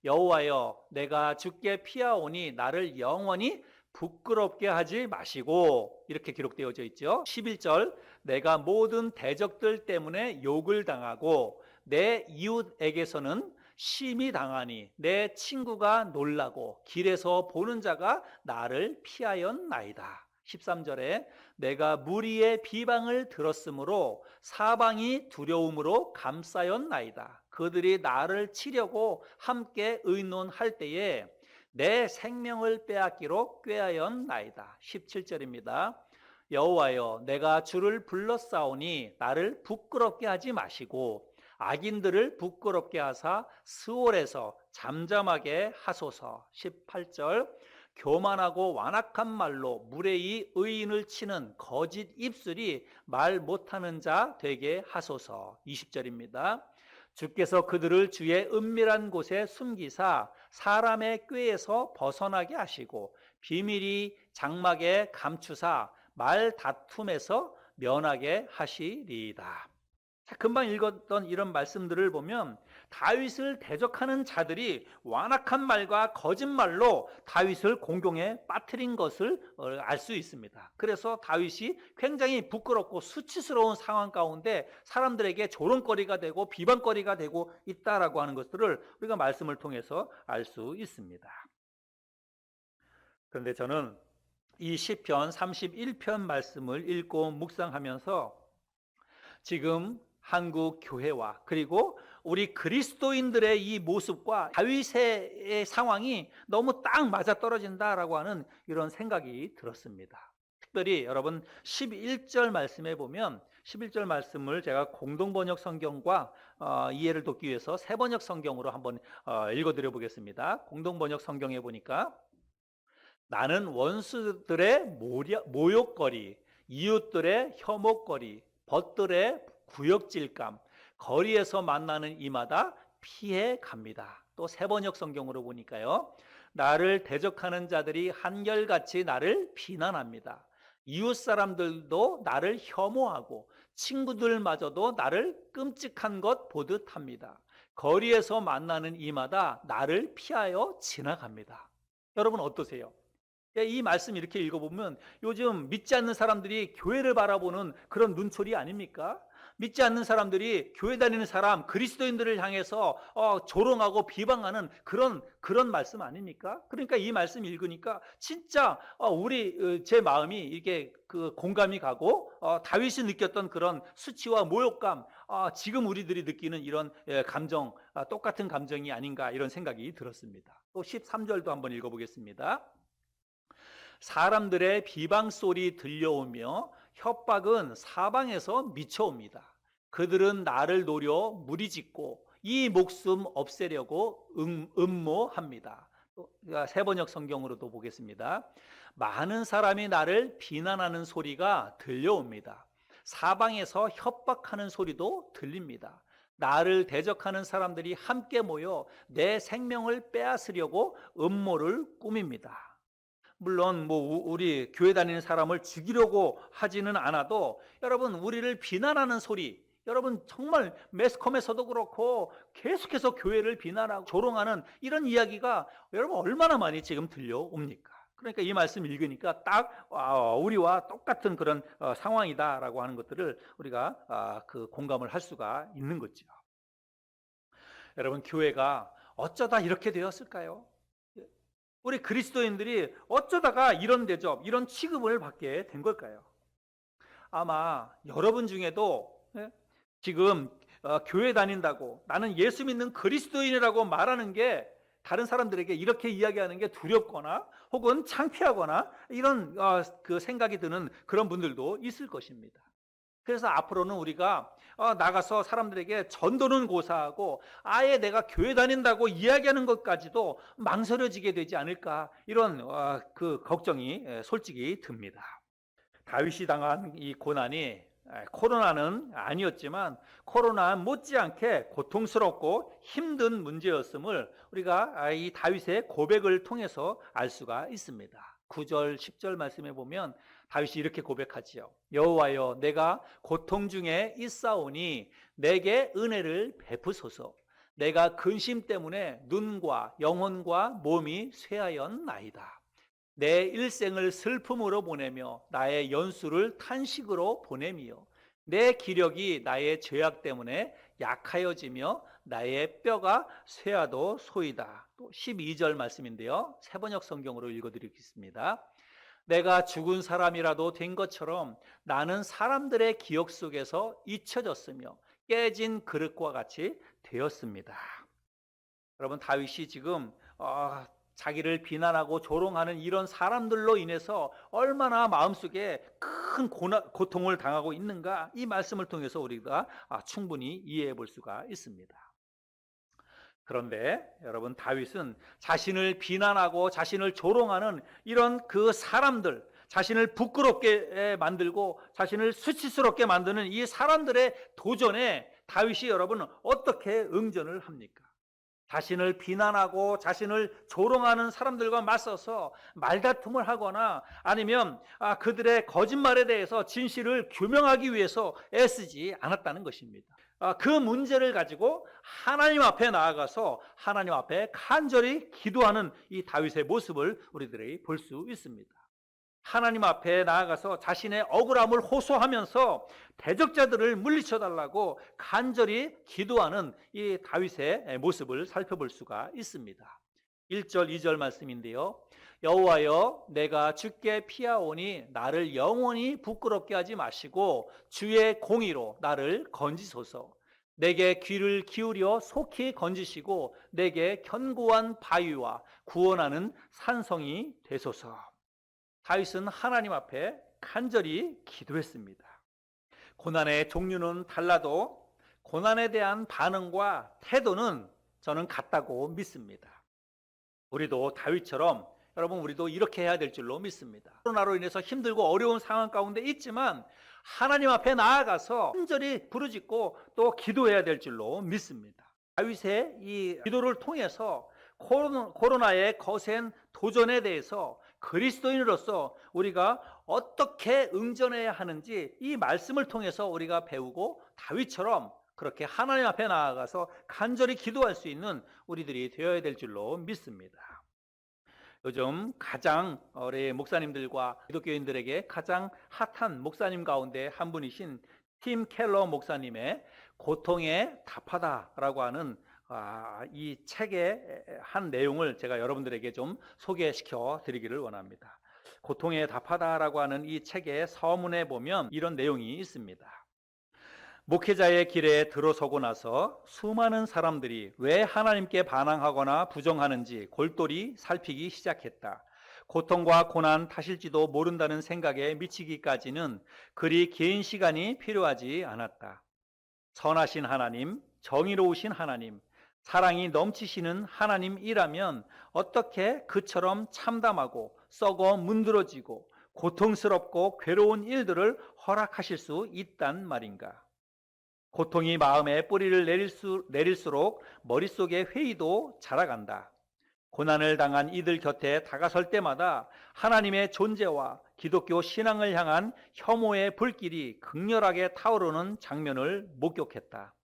여호와여, 내가 주께 피하오니 나를 영원히 부끄럽게 하지 마시고, 이렇게 기록되어져 있죠. 11절, 내가 모든 대적들 때문에 욕을 당하고 내 이웃에게서는 심히 당하니 내 친구가 놀라고 길에서 보는 자가 나를 피하였나이다. 13절에 내가 무리의 비방을 들었으므로 사방이 두려움으로 감싸였나이다. 그들이 나를 치려고 함께 의논할 때에 내 생명을 빼앗기로 꾀하였나이다. 17절입니다. 여호와여, 내가 주를 불렀사오니 나를 부끄럽게 하지 마시고 악인들을 부끄럽게 하사 스올에서 잠잠하게 하소서. 18절, 교만하고 완악한 말로 무례히 의인을 치는 거짓 입술이 말 못하는 자 되게 하소서. 20절입니다. 주께서 그들을 주의 은밀한 곳에 숨기사 사람의 꾀에서 벗어나게 하시고 비밀이 장막에 감추사 말 다툼에서 면하게 하시리이다. 금방 읽었던 이런 말씀들을 보면 다윗을 대적하는 자들이 완악한 말과 거짓말로 다윗을 공경에 빠뜨린 것을 알 수 있습니다. 그래서 다윗이 굉장히 부끄럽고 수치스러운 상황 가운데 사람들에게 조롱거리가 되고 비방거리가 되고 있다라고 하는 것들을 우리가 말씀을 통해서 알 수 있습니다. 그런데 저는 이 시편 31편 말씀을 읽고 묵상하면서 지금 한국 교회와 그리고 우리 그리스도인들의 이 모습과 다윗의 상황이 너무 딱 맞아떨어진다라고 하는 이런 생각이 들었습니다. 특별히 여러분 11절 말씀에 보면 11절 말씀을 제가 공동번역 성경과 이해를 돕기 위해서 새번역 성경으로 한번 읽어드려 보겠습니다. 공동번역 성경에 보니까 나는 원수들의 모욕거리, 이웃들의 혐오거리, 벗들의 구역질감, 거리에서 만나는 이마다 피해 갑니다. 또 새번역 성경으로 보니까요, 나를 대적하는 자들이 한결같이 나를 비난합니다. 이웃 사람들도 나를 혐오하고 친구들마저도 나를 끔찍한 것 보듯 합니다. 거리에서 만나는 이마다 나를 피하여 지나갑니다. 여러분 어떠세요? 이 말씀 이렇게 읽어보면 요즘 믿지 않는 사람들이 교회를 바라보는 그런 눈초리 아닙니까? 믿지 않는 사람들이 교회 다니는 사람, 그리스도인들을 향해서 조롱하고 비방하는 그런 말씀 아닙니까? 그러니까 이 말씀 읽으니까 진짜 제 마음이 이게 그 공감이 가고 다윗이 느꼈던 그런 수치와 모욕감, 지금 우리들이 느끼는 이런 감정, 똑같은 감정이 아닌가 이런 생각이 들었습니다. 또 13절도 한번 읽어보겠습니다. 사람들의 비방 소리 들려오며 협박은 사방에서 미쳐옵니다. 그들은 나를 노려 무리짓고 이 목숨 없애려고 음모합니다. 세번역 성경으로도 보겠습니다. 많은 사람이 나를 비난하는 소리가 들려옵니다. 사방에서 협박하는 소리도 들립니다. 나를 대적하는 사람들이 함께 모여 내 생명을 빼앗으려고 음모를 꾸밉니다. 물론 우리 교회 다니는 사람을 죽이려고 하지는 않아도 여러분 우리를 비난하는 소리, 여러분 정말 매스컴에서도 그렇고 계속해서 교회를 비난하고 조롱하는 이런 이야기가 여러분 얼마나 많이 지금 들려옵니까? 그러니까 이 말씀 읽으니까 딱 우리와 똑같은 그런 상황이다라고 하는 것들을 우리가 그 공감을 할 수가 있는 거죠. 여러분 교회가 어쩌다 이렇게 되었을까요? 우리 그리스도인들이 어쩌다가 이런 대접, 이런 취급을 받게 된 걸까요? 아마 여러분 중에도 지금 교회 다닌다고 나는 예수 믿는 그리스도인이라고 말하는 게 다른 사람들에게 이렇게 이야기하는 게 두렵거나 혹은 창피하거나 이런 그 생각이 드는 그런 분들도 있을 것입니다. 그래서 앞으로는 우리가 나가서 사람들에게 전도는 고사하고 아예 내가 교회 다닌다고 이야기하는 것까지도 망설여지게 되지 않을까 이런 그 걱정이 솔직히 듭니다. 다윗이 당한 이 고난이 코로나는 아니었지만 코로나 못지않게 고통스럽고 힘든 문제였음을 우리가 이 다윗의 고백을 통해서 알 수가 있습니다. 9절 10절 말씀에 보면 다윗이 이렇게 고백하지요. 여호와여 내가 고통 중에 있사오니 내게 은혜를 베푸소서. 내가 근심 때문에 눈과 영혼과 몸이 쇠하였나이다. 내 일생을 슬픔으로 보내며 나의 연수를 탄식으로 보내며 내 기력이 나의 죄악 때문에 약하여지며 나의 뼈가 쇠하도 소이다. 또 12절 말씀인데요. 세번역 성경으로 읽어드리겠습니다. 내가 죽은 사람이라도 된 것처럼 나는 사람들의 기억 속에서 잊혀졌으며 깨진 그릇과 같이 되었습니다. 여러분 다윗이 지금 자기를 비난하고 조롱하는 이런 사람들로 인해서 얼마나 마음속에 큰 고통을 당하고 있는가 이 말씀을 통해서 우리가 충분히 이해해 볼 수가 있습니다. 그런데 여러분 다윗은 자신을 비난하고 자신을 조롱하는 이런 그 사람들, 자신을 부끄럽게 만들고 자신을 수치스럽게 만드는 이 사람들의 도전에 다윗이 여러분 어떻게 응전을 합니까? 자신을 비난하고 자신을 조롱하는 사람들과 맞서서 말다툼을 하거나 아니면 그들의 거짓말에 대해서 진실을 규명하기 위해서 애쓰지 않았다는 것입니다. 그 문제를 가지고 하나님 앞에 나아가서 하나님 앞에 간절히 기도하는 이 다윗의 모습을 우리들이 볼 수 있습니다. 하나님 앞에 나아가서 자신의 억울함을 호소하면서 대적자들을 물리쳐달라고 간절히 기도하는 이 다윗의 모습을 살펴볼 수가 있습니다. 1절 2절 말씀인데요. 여호와여 내가 주께 피하오니 나를 영원히 부끄럽게 하지 마시고 주의 공의로 나를 건지소서. 내게 귀를 기울여 속히 건지시고 내게 견고한 바위와 구원하는 산성이 되소서. 다윗은 하나님 앞에 간절히 기도했습니다. 고난의 종류는 달라도 고난에 대한 반응과 태도는 저는 같다고 믿습니다. 우리도 다윗처럼 여러분 우리도 이렇게 해야 될 줄로 믿습니다. 코로나로 인해서 힘들고 어려운 상황 가운데 있지만 하나님 앞에 나아가서 간절히 부르짖고 또 기도해야 될 줄로 믿습니다. 다윗의 이 기도를 통해서 코로나의 거센 도전에 대해서 그리스도인으로서 우리가 어떻게 응전해야 하는지 이 말씀을 통해서 우리가 배우고 다윗처럼 그렇게 하나님 앞에 나아가서 간절히 기도할 수 있는 우리들이 되어야 될 줄로 믿습니다. 요즘 가장 우리 목사님들과 기독교인들에게 가장 핫한 목사님 가운데 한 분이신 팀 켈러 목사님의 고통에 답하다라고 하는 이 책의 한 내용을 제가 여러분들에게 좀 소개시켜 드리기를 원합니다. 고통에 답하다라고 하는 이 책의 서문에 보면 이런 내용이 있습니다. 목회자의 길에 들어서고 나서 수많은 사람들이 왜 하나님께 반항하거나 부정하는지 골똘히 살피기 시작했다. 고통과 고난 탓일지도 모른다는 생각에 미치기까지는 그리 긴 시간이 필요하지 않았다. 선하신 하나님, 정의로우신 하나님, 사랑이 넘치시는 하나님이라면 어떻게 그처럼 참담하고 썩어 문드러지고 고통스럽고 괴로운 일들을 허락하실 수 있단 말인가? 고통이 마음에 뿌리를 내릴수록 머릿속에 회의도 자라간다. 고난을 당한 이들 곁에 다가설 때마다 하나님의 존재와 기독교 신앙을 향한 혐오의 불길이 극렬하게 타오르는 장면을 목격했다.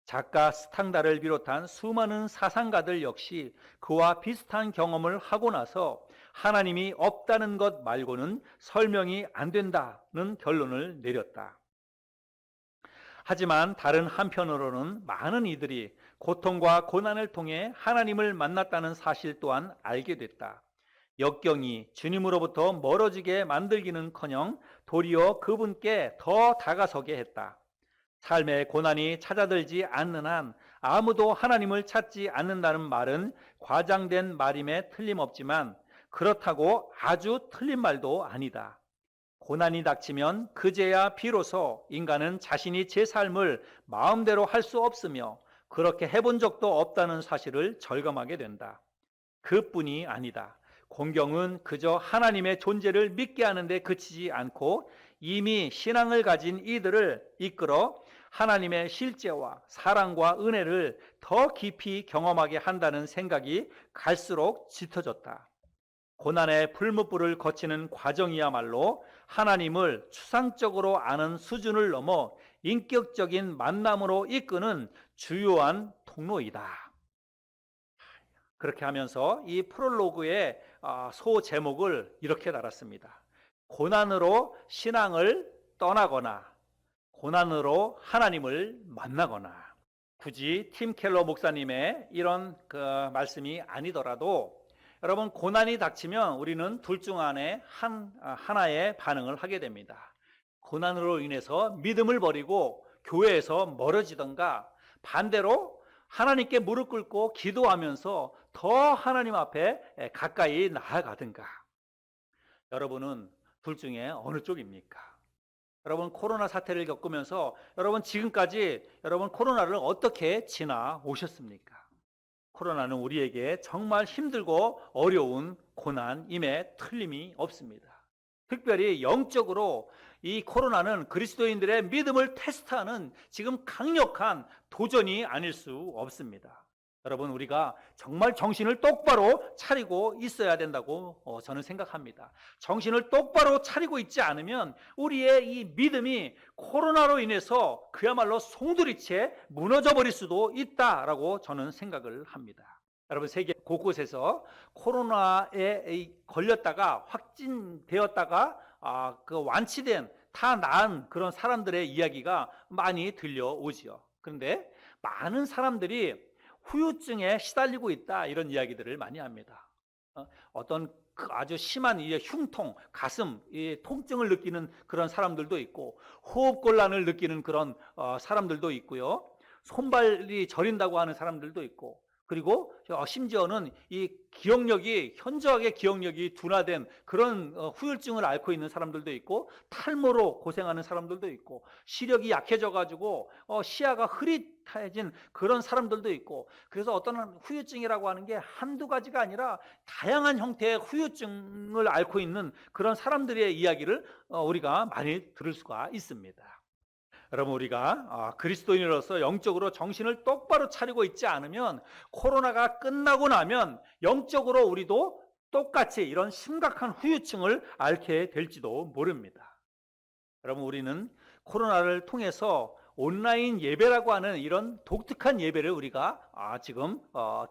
작가 스탕다를 비롯한 수많은 사상가들 역시 그와 비슷한 경험을 하고 나서 하나님이 없다는 것 말고는 설명이 안 된다는 결론을 내렸다. 하지만 다른 한편으로는 많은 이들이 고통과 고난을 통해 하나님을 만났다는 사실 또한 알게 됐다. 역경이 주님으로부터 멀어지게 만들기는커녕 도리어 그분께 더 다가서게 했다. 삶의 고난이 찾아들지 않는 한 아무도 하나님을 찾지 않는다는 말은 과장된 말임에 틀림없지만 그렇다고 아주 틀린 말도 아니다. 고난이 닥치면 그제야 비로소 인간은 자신이 제 삶을 마음대로 할 수 없으며 그렇게 해본 적도 없다는 사실을 절감하게 된다. 그뿐이 아니다. 공경은 그저 하나님의 존재를 믿게 하는데 그치지 않고 이미 신앙을 가진 이들을 이끌어 하나님의 실제와 사랑과 은혜를 더 깊이 경험하게 한다는 생각이 갈수록 짙어졌다. 고난의 풀무불을 거치는 과정이야말로 하나님을 추상적으로 아는 수준을 넘어 인격적인 만남으로 이끄는 주요한 통로이다. 그렇게 하면서 이 프롤로그의 소 제목을 이렇게 달았습니다. 고난으로 신앙을 떠나거나 고난으로 하나님을 만나거나. 굳이 팀 켈러 목사님의 이런 말씀이 아니더라도 여러분, 고난이 닥치면 우리는 둘 중 안에 하나의 반응을 하게 됩니다. 고난으로 인해서 믿음을 버리고 교회에서 멀어지던가, 반대로 하나님께 무릎 꿇고 기도하면서 더 하나님 앞에 가까이 나아가든가. 여러분은 둘 중에 어느 쪽입니까? 여러분, 코로나 사태를 겪으면서 여러분 지금까지 여러분 코로나를 어떻게 지나오셨습니까? 코로나는 우리에게 정말 힘들고 어려운 고난임에 틀림이 없습니다. 특별히 영적으로 이 코로나는 그리스도인들의 믿음을 테스트하는 지금 강력한 도전이 아닐 수 없습니다. 여러분, 우리가 정말 정신을 똑바로 차리고 있어야 된다고 저는 생각합니다. 정신을 똑바로 차리고 있지 않으면 우리의 이 믿음이 코로나로 인해서 그야말로 송두리째 무너져 버릴 수도 있다라고 저는 생각을 합니다. 여러분, 세계 곳곳에서 코로나에 걸렸다가 확진되었다가 완치된 다 나은 그런 사람들의 이야기가 많이 들려오지요. 그런데 많은 사람들이 후유증에 시달리고 있다, 이런 이야기들을 많이 합니다. 어떤 아주 심한 흉통, 가슴 통증을 느끼는 그런 사람들도 있고, 호흡곤란을 느끼는 그런 사람들도 있고요, 손발이 저린다고 하는 사람들도 있고, 그리고 심지어는 이 현저하게 기억력이 둔화된 그런 후유증을 앓고 있는 사람들도 있고, 탈모로 고생하는 사람들도 있고, 시력이 약해져가지고 시야가 흐릿해진 그런 사람들도 있고. 그래서 어떤 후유증이라고 하는 게 한두 가지가 아니라 다양한 형태의 후유증을 앓고 있는 그런 사람들의 이야기를 우리가 많이 들을 수가 있습니다. 여러분, 우리가 그리스도인으로서 영적으로 정신을 똑바로 차리고 있지 않으면 코로나가 끝나고 나면 영적으로 우리도 똑같이 이런 심각한 후유증을 앓게 될지도 모릅니다. 여러분, 우리는 코로나를 통해서 온라인 예배라고 하는 이런 독특한 예배를 우리가 지금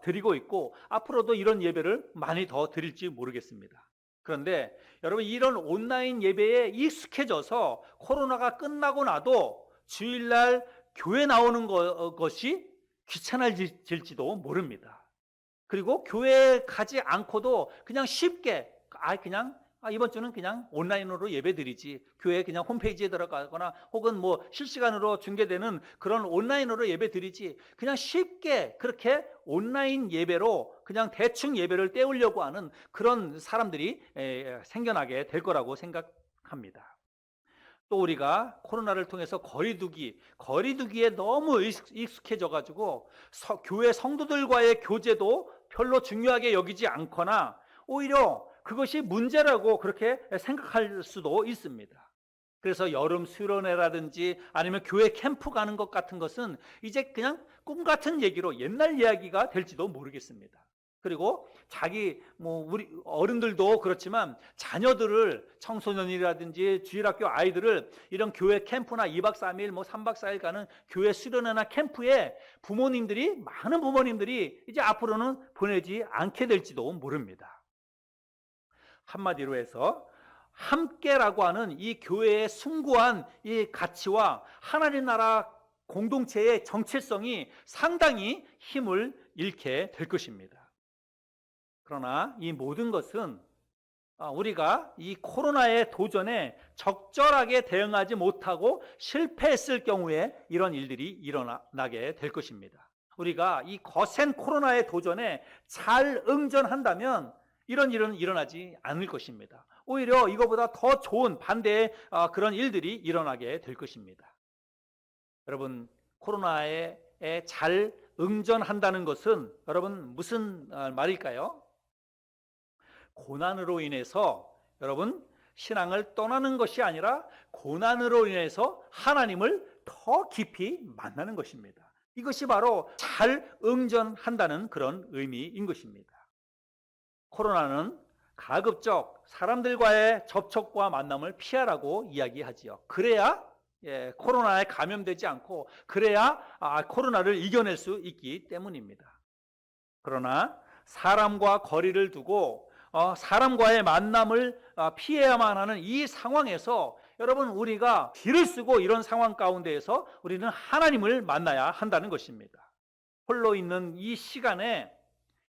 드리고 있고, 앞으로도 이런 예배를 많이 더 드릴지 모르겠습니다. 그런데 여러분, 이런 온라인 예배에 익숙해져서 코로나가 끝나고 나도 주일날 교회 나오는 것이 귀찮아질지도 모릅니다. 그리고 교회에 가지 않고도 그냥 쉽게 이번 주는 그냥 온라인으로 예배드리지, 교회 그냥 홈페이지에 들어가거나 혹은 뭐 실시간으로 중계되는 그런 온라인으로 예배드리지, 그냥 쉽게 그렇게 온라인 예배로 그냥 대충 예배를 때우려고 하는 그런 사람들이 생겨나게 될 거라고 생각합니다. 또 우리가 코로나를 통해서 거리두기에 너무 익숙해져 가지고 교회 성도들과의 교제도 별로 중요하게 여기지 않거나 오히려 그것이 문제라고 그렇게 생각할 수도 있습니다. 그래서 여름 수련회라든지 아니면 교회 캠프 가는 것 같은 것은 이제 그냥 꿈 같은 얘기로 옛날 이야기가 될지도 모르겠습니다. 그리고 우리 어른들도 그렇지만 자녀들을, 청소년이라든지 주일학교 아이들을 이런 교회 캠프나 2박 3일, 3박 4일 가는 교회 수련회나 캠프에 많은 부모님들이 이제 앞으로는 보내지 않게 될지도 모릅니다. 한마디로 해서 함께라고 하는 이 교회의 숭고한 이 가치와 하나님 나라 공동체의 정체성이 상당히 힘을 잃게 될 것입니다. 그러나 이 모든 것은 우리가 이 코로나의 도전에 적절하게 대응하지 못하고 실패했을 경우에 이런 일들이 일어나게 될 것입니다. 우리가 이 거센 코로나의 도전에 잘 응전한다면 이런 일은 일어나지 않을 것입니다. 오히려 이거보다 더 좋은 반대의 그런 일들이 일어나게 될 것입니다. 여러분, 코로나에 잘 응전한다는 것은 여러분 무슨 말일까요? 고난으로 인해서 여러분 신앙을 떠나는 것이 아니라 고난으로 인해서 하나님을 더 깊이 만나는 것입니다. 이것이 바로 잘 응전한다는 그런 의미인 것입니다. 코로나는 가급적 사람들과의 접촉과 만남을 피하라고 이야기하지요. 그래야 코로나에 감염되지 않고 그래야 코로나를 이겨낼 수 있기 때문입니다. 그러나 사람과 거리를 두고 사람과의 만남을 피해야만 하는 이 상황에서 여러분 우리가 길을 쓰고 이런 상황 가운데에서 우리는 하나님을 만나야 한다는 것입니다. 홀로 있는 이 시간에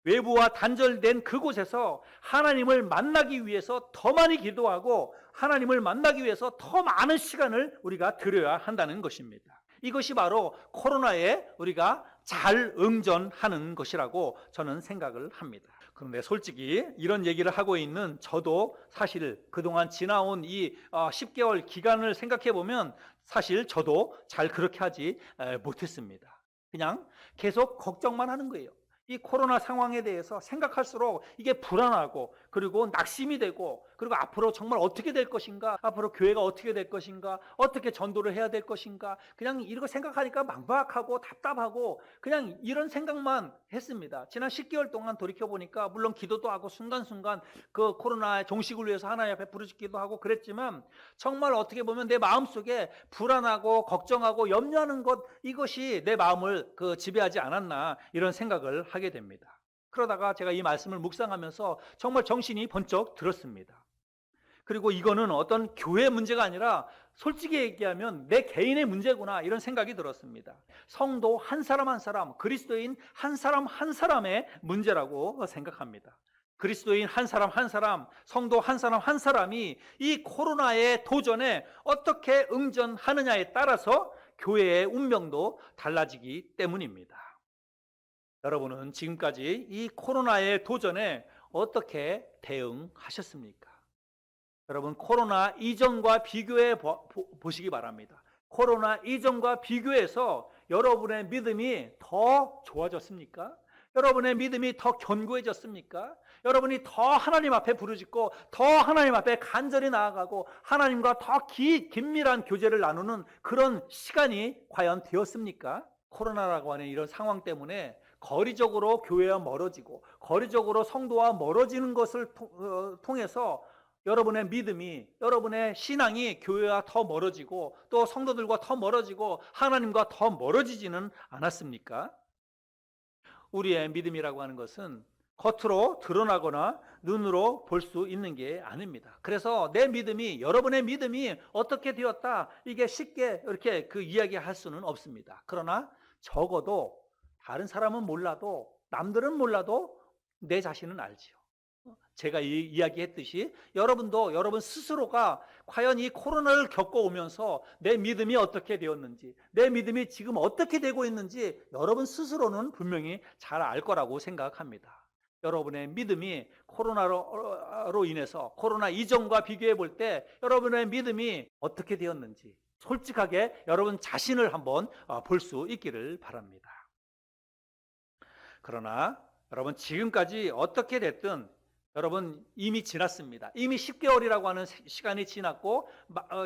외부와 단절된 그곳에서 하나님을 만나기 위해서 더 많이 기도하고 하나님을 만나기 위해서 더 많은 시간을 우리가 들여야 한다는 것입니다. 이것이 바로 코로나에 우리가 잘 응전하는 것이라고 저는 생각을 합니다. 그런데 솔직히 이런 얘기를 하고 있는 저도 사실 그동안 지나온 이 10개월 기간을 생각해 보면 사실 저도 잘 그렇게 하지 못했습니다. 그냥 계속 걱정만 하는 거예요. 이 코로나 상황에 대해서 생각할수록 이게 불안하고 그리고 낙심이 되고 그리고 앞으로 정말 어떻게 될 것인가, 앞으로 교회가 어떻게 될 것인가, 어떻게 전도를 해야 될 것인가, 그냥 이런 거 생각하니까 막막하고 답답하고 그냥 이런 생각만 했습니다. 지난 10개월 동안 돌이켜보니까 물론 기도도 하고 순간순간 그 코로나의 종식을 위해서 하나님 앞에 부르짖기도 하고 그랬지만 정말 어떻게 보면 내 마음속에 불안하고 걱정하고 염려하는 것, 이것이 내 마음을 지배하지 않았나 이런 생각을 하게 됩니다. 그러다가 제가 이 말씀을 묵상하면서 정말 정신이 번쩍 들었습니다. 그리고 이거는 어떤 교회 문제가 아니라 솔직히 얘기하면 내 개인의 문제구나 이런 생각이 들었습니다. 성도 한 사람 한 사람, 그리스도인 한 사람 한 사람의 문제라고 생각합니다. 그리스도인 한 사람 한 사람, 성도 한 사람 한 사람이 이 코로나의 도전에 어떻게 응전하느냐에 따라서 교회의 운명도 달라지기 때문입니다. 여러분은 지금까지 이 코로나의 도전에 어떻게 대응하셨습니까? 여러분, 코로나 이전과 비교해 보시기 바랍니다. 코로나 이전과 비교해서 여러분의 믿음이 더 좋아졌습니까? 여러분의 믿음이 더 견고해졌습니까? 여러분이 더 하나님 앞에 부르짖고 더 하나님 앞에 간절히 나아가고 하나님과 더 긴밀한 교제를 나누는 그런 시간이 과연 되었습니까? 코로나라고 하는 이런 상황 때문에 거리적으로 교회와 멀어지고 거리적으로 성도와 멀어지는 것을 통해서 여러분의 믿음이, 여러분의 신앙이 교회와 더 멀어지고 또 성도들과 더 멀어지고 하나님과 더 멀어지지는 않았습니까? 우리의 믿음이라고 하는 것은 겉으로 드러나거나 눈으로 볼 수 있는 게 아닙니다. 그래서 내 믿음이, 여러분의 믿음이 어떻게 되었다, 이게 쉽게 이렇게 그 이야기할 수는 없습니다. 그러나 적어도 다른 사람은 몰라도, 남들은 몰라도 내 자신은 알지요. 제가 이야기했듯이 여러분도 여러분 스스로가 과연 이 코로나를 겪어오면서 내 믿음이 어떻게 되었는지, 내 믿음이 지금 어떻게 되고 있는지 여러분 스스로는 분명히 잘 알 거라고 생각합니다. 여러분의 믿음이 코로나로 인해서, 코로나 이전과 비교해 볼 때 여러분의 믿음이 어떻게 되었는지 솔직하게 여러분 자신을 한번 볼 수 있기를 바랍니다. 그러나 여러분, 지금까지 어떻게 됐든 여러분 이미 지났습니다. 이미 10개월이라고 하는 시간이 지났고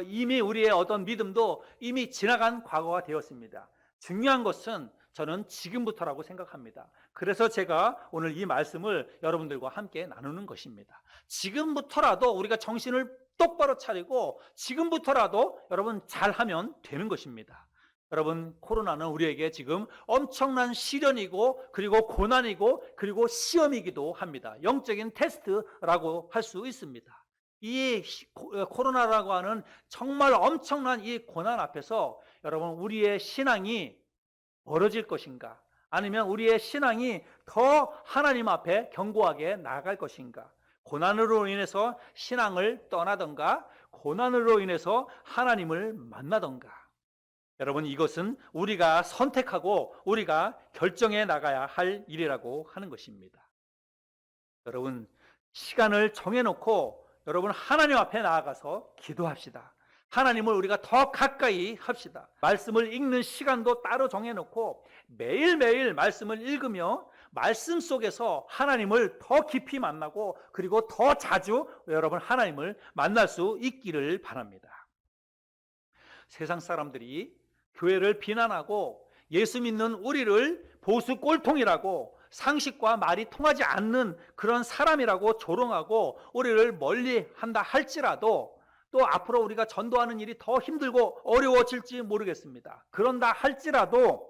이미 우리의 어떤 믿음도 이미 지나간 과거가 되었습니다. 중요한 것은 저는 지금부터라고 생각합니다. 그래서 제가 오늘 이 말씀을 여러분들과 함께 나누는 것입니다. 지금부터라도 우리가 정신을 똑바로 차리고 지금부터라도 여러분 잘하면 되는 것입니다. 여러분, 코로나는 우리에게 지금 엄청난 시련이고 그리고 고난이고 그리고 시험이기도 합니다. 영적인 테스트라고 할 수 있습니다. 이 코로나라고 하는 정말 엄청난 이 고난 앞에서 여러분, 우리의 신앙이 멀어질 것인가, 아니면 우리의 신앙이 더 하나님 앞에 견고하게 나아갈 것인가, 고난으로 인해서 신앙을 떠나던가 고난으로 인해서 하나님을 만나던가, 여러분, 이것은 우리가 선택하고 우리가 결정해 나가야 할 일이라고 하는 것입니다. 여러분, 시간을 정해놓고 여러분 하나님 앞에 나아가서 기도합시다. 하나님을 우리가 더 가까이 합시다. 말씀을 읽는 시간도 따로 정해놓고 매일매일 말씀을 읽으며 말씀 속에서 하나님을 더 깊이 만나고 그리고 더 자주 여러분 하나님을 만날 수 있기를 바랍니다. 세상 사람들이 교회를 비난하고 예수 믿는 우리를 보수 꼴통이라고, 상식과 말이 통하지 않는 그런 사람이라고 조롱하고 우리를 멀리한다 할지라도, 또 앞으로 우리가 전도하는 일이 더 힘들고 어려워질지 모르겠습니다. 그런다 할지라도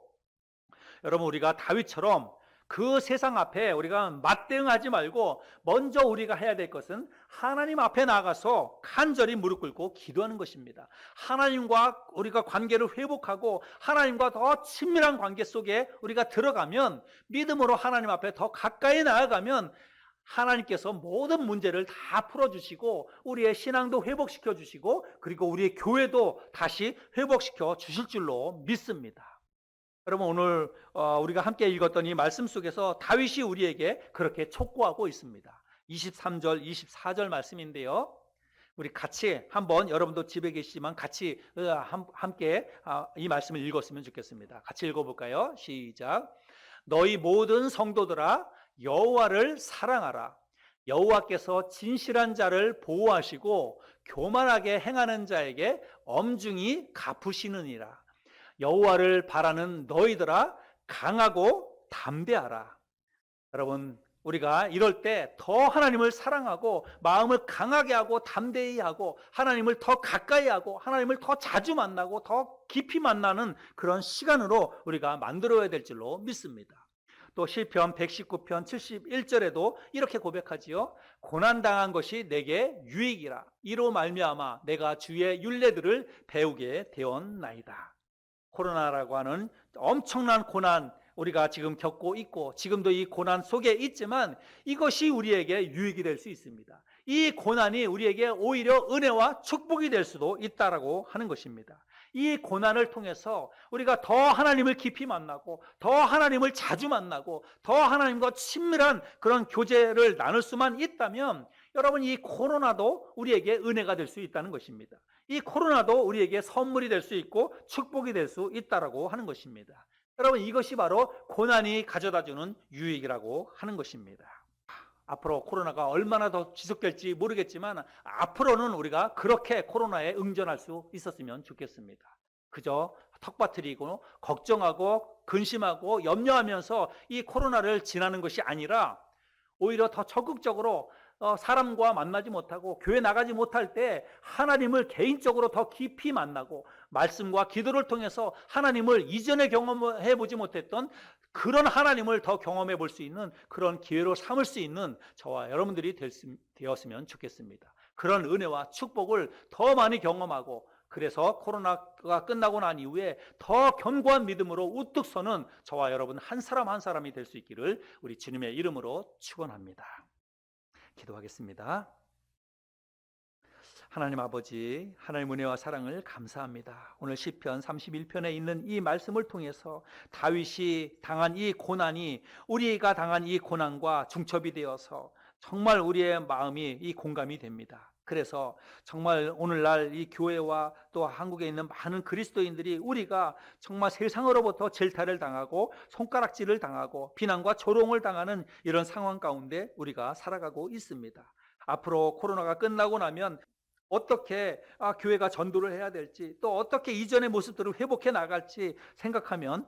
여러분, 우리가 다윗처럼 그 세상 앞에 우리가 맞대응하지 말고 먼저 우리가 해야 될 것은 하나님 앞에 나가서 간절히 무릎 꿇고 기도하는 것입니다. 하나님과 우리가 관계를 회복하고 하나님과 더 친밀한 관계 속에 우리가 들어가면, 믿음으로 하나님 앞에 더 가까이 나아가면 하나님께서 모든 문제를 다 풀어주시고 우리의 신앙도 회복시켜 주시고 그리고 우리의 교회도 다시 회복시켜 주실 줄로 믿습니다. 여러분, 오늘 우리가 함께 읽었던 이 말씀 속에서 다윗이 우리에게 그렇게 촉구하고 있습니다. 23절, 24절 말씀인데요. 우리 같이 한번, 여러분도 집에 계시지만 같이 함께 이 말씀을 읽었으면 좋겠습니다. 같이 읽어볼까요? 시작. 너희 모든 성도들아, 여호와를 사랑하라. 여호와께서 진실한 자를 보호하시고 교만하게 행하는 자에게 엄중히 갚으시느니라. 여호와를 바라는 너희들아, 강하고 담대하라. 여러분, 우리가 이럴 때 더 하나님을 사랑하고 마음을 강하게 하고 담대히 하고 하나님을 더 가까이 하고 하나님을 더 자주 만나고 더 깊이 만나는 그런 시간으로 우리가 만들어야 될 줄로 믿습니다. 또 시편 119편 71절에도 이렇게 고백하지요. 고난당한 것이 내게 유익이라. 이로 말미암아 내가 주의 율례들을 배우게 되었나이다. 코로나라고 하는 엄청난 고난 우리가 지금 겪고 있고 지금도 이 고난 속에 있지만 이것이 우리에게 유익이 될 수 있습니다. 이 고난이 우리에게 오히려 은혜와 축복이 될 수도 있다라고 하는 것입니다. 이 고난을 통해서 우리가 더 하나님을 깊이 만나고 더 하나님을 자주 만나고 더 하나님과 친밀한 그런 교제를 나눌 수만 있다면 여러분, 이 코로나도 우리에게 은혜가 될 수 있다는 것입니다. 이 코로나도 우리에게 선물이 될 수 있고 축복이 될 수 있다라고 하는 것입니다. 여러분, 이것이 바로 고난이 가져다주는 유익이라고 하는 것입니다. 앞으로 코로나가 얼마나 더 지속될지 모르겠지만 앞으로는 우리가 그렇게 코로나에 응전할 수 있었으면 좋겠습니다. 그저 턱받들이고 걱정하고 근심하고 염려하면서 이 코로나를 지나는 것이 아니라 오히려 더 적극적으로 사람과 만나지 못하고 교회 나가지 못할 때 하나님을 개인적으로 더 깊이 만나고 말씀과 기도를 통해서 하나님을 이전에 경험해 보지 못했던 그런 하나님을 더 경험해 볼 수 있는 그런 기회로 삼을 수 있는 저와 여러분들이 되었으면 좋겠습니다. 그런 은혜와 축복을 더 많이 경험하고, 그래서 코로나가 끝나고 난 이후에 더 견고한 믿음으로 우뚝 서는 저와 여러분 한 사람 한 사람이 될 수 있기를 우리 주님의 이름으로 축원합니다. 기도하겠습니다. 하나님 아버지, 하나님 은혜와 사랑을 감사합니다. 오늘 시편 31편에 있는 이 말씀을 통해서 다윗이 당한 이 고난이, 우리가 당한 이 고난과 중첩이 되어서 정말 우리의 마음이 이 공감이 됩니다. 그래서 정말 오늘날 이 교회와 또 한국에 있는 많은 그리스도인들이 우리가 정말 세상으로부터 질타를 당하고 손가락질을 당하고 비난과 조롱을 당하는 이런 상황 가운데 우리가 살아가고 있습니다. 앞으로 코로나가 끝나고 나면 어떻게 교회가 전도를 해야 될지, 또 어떻게 이전의 모습들을 회복해 나갈지 생각하면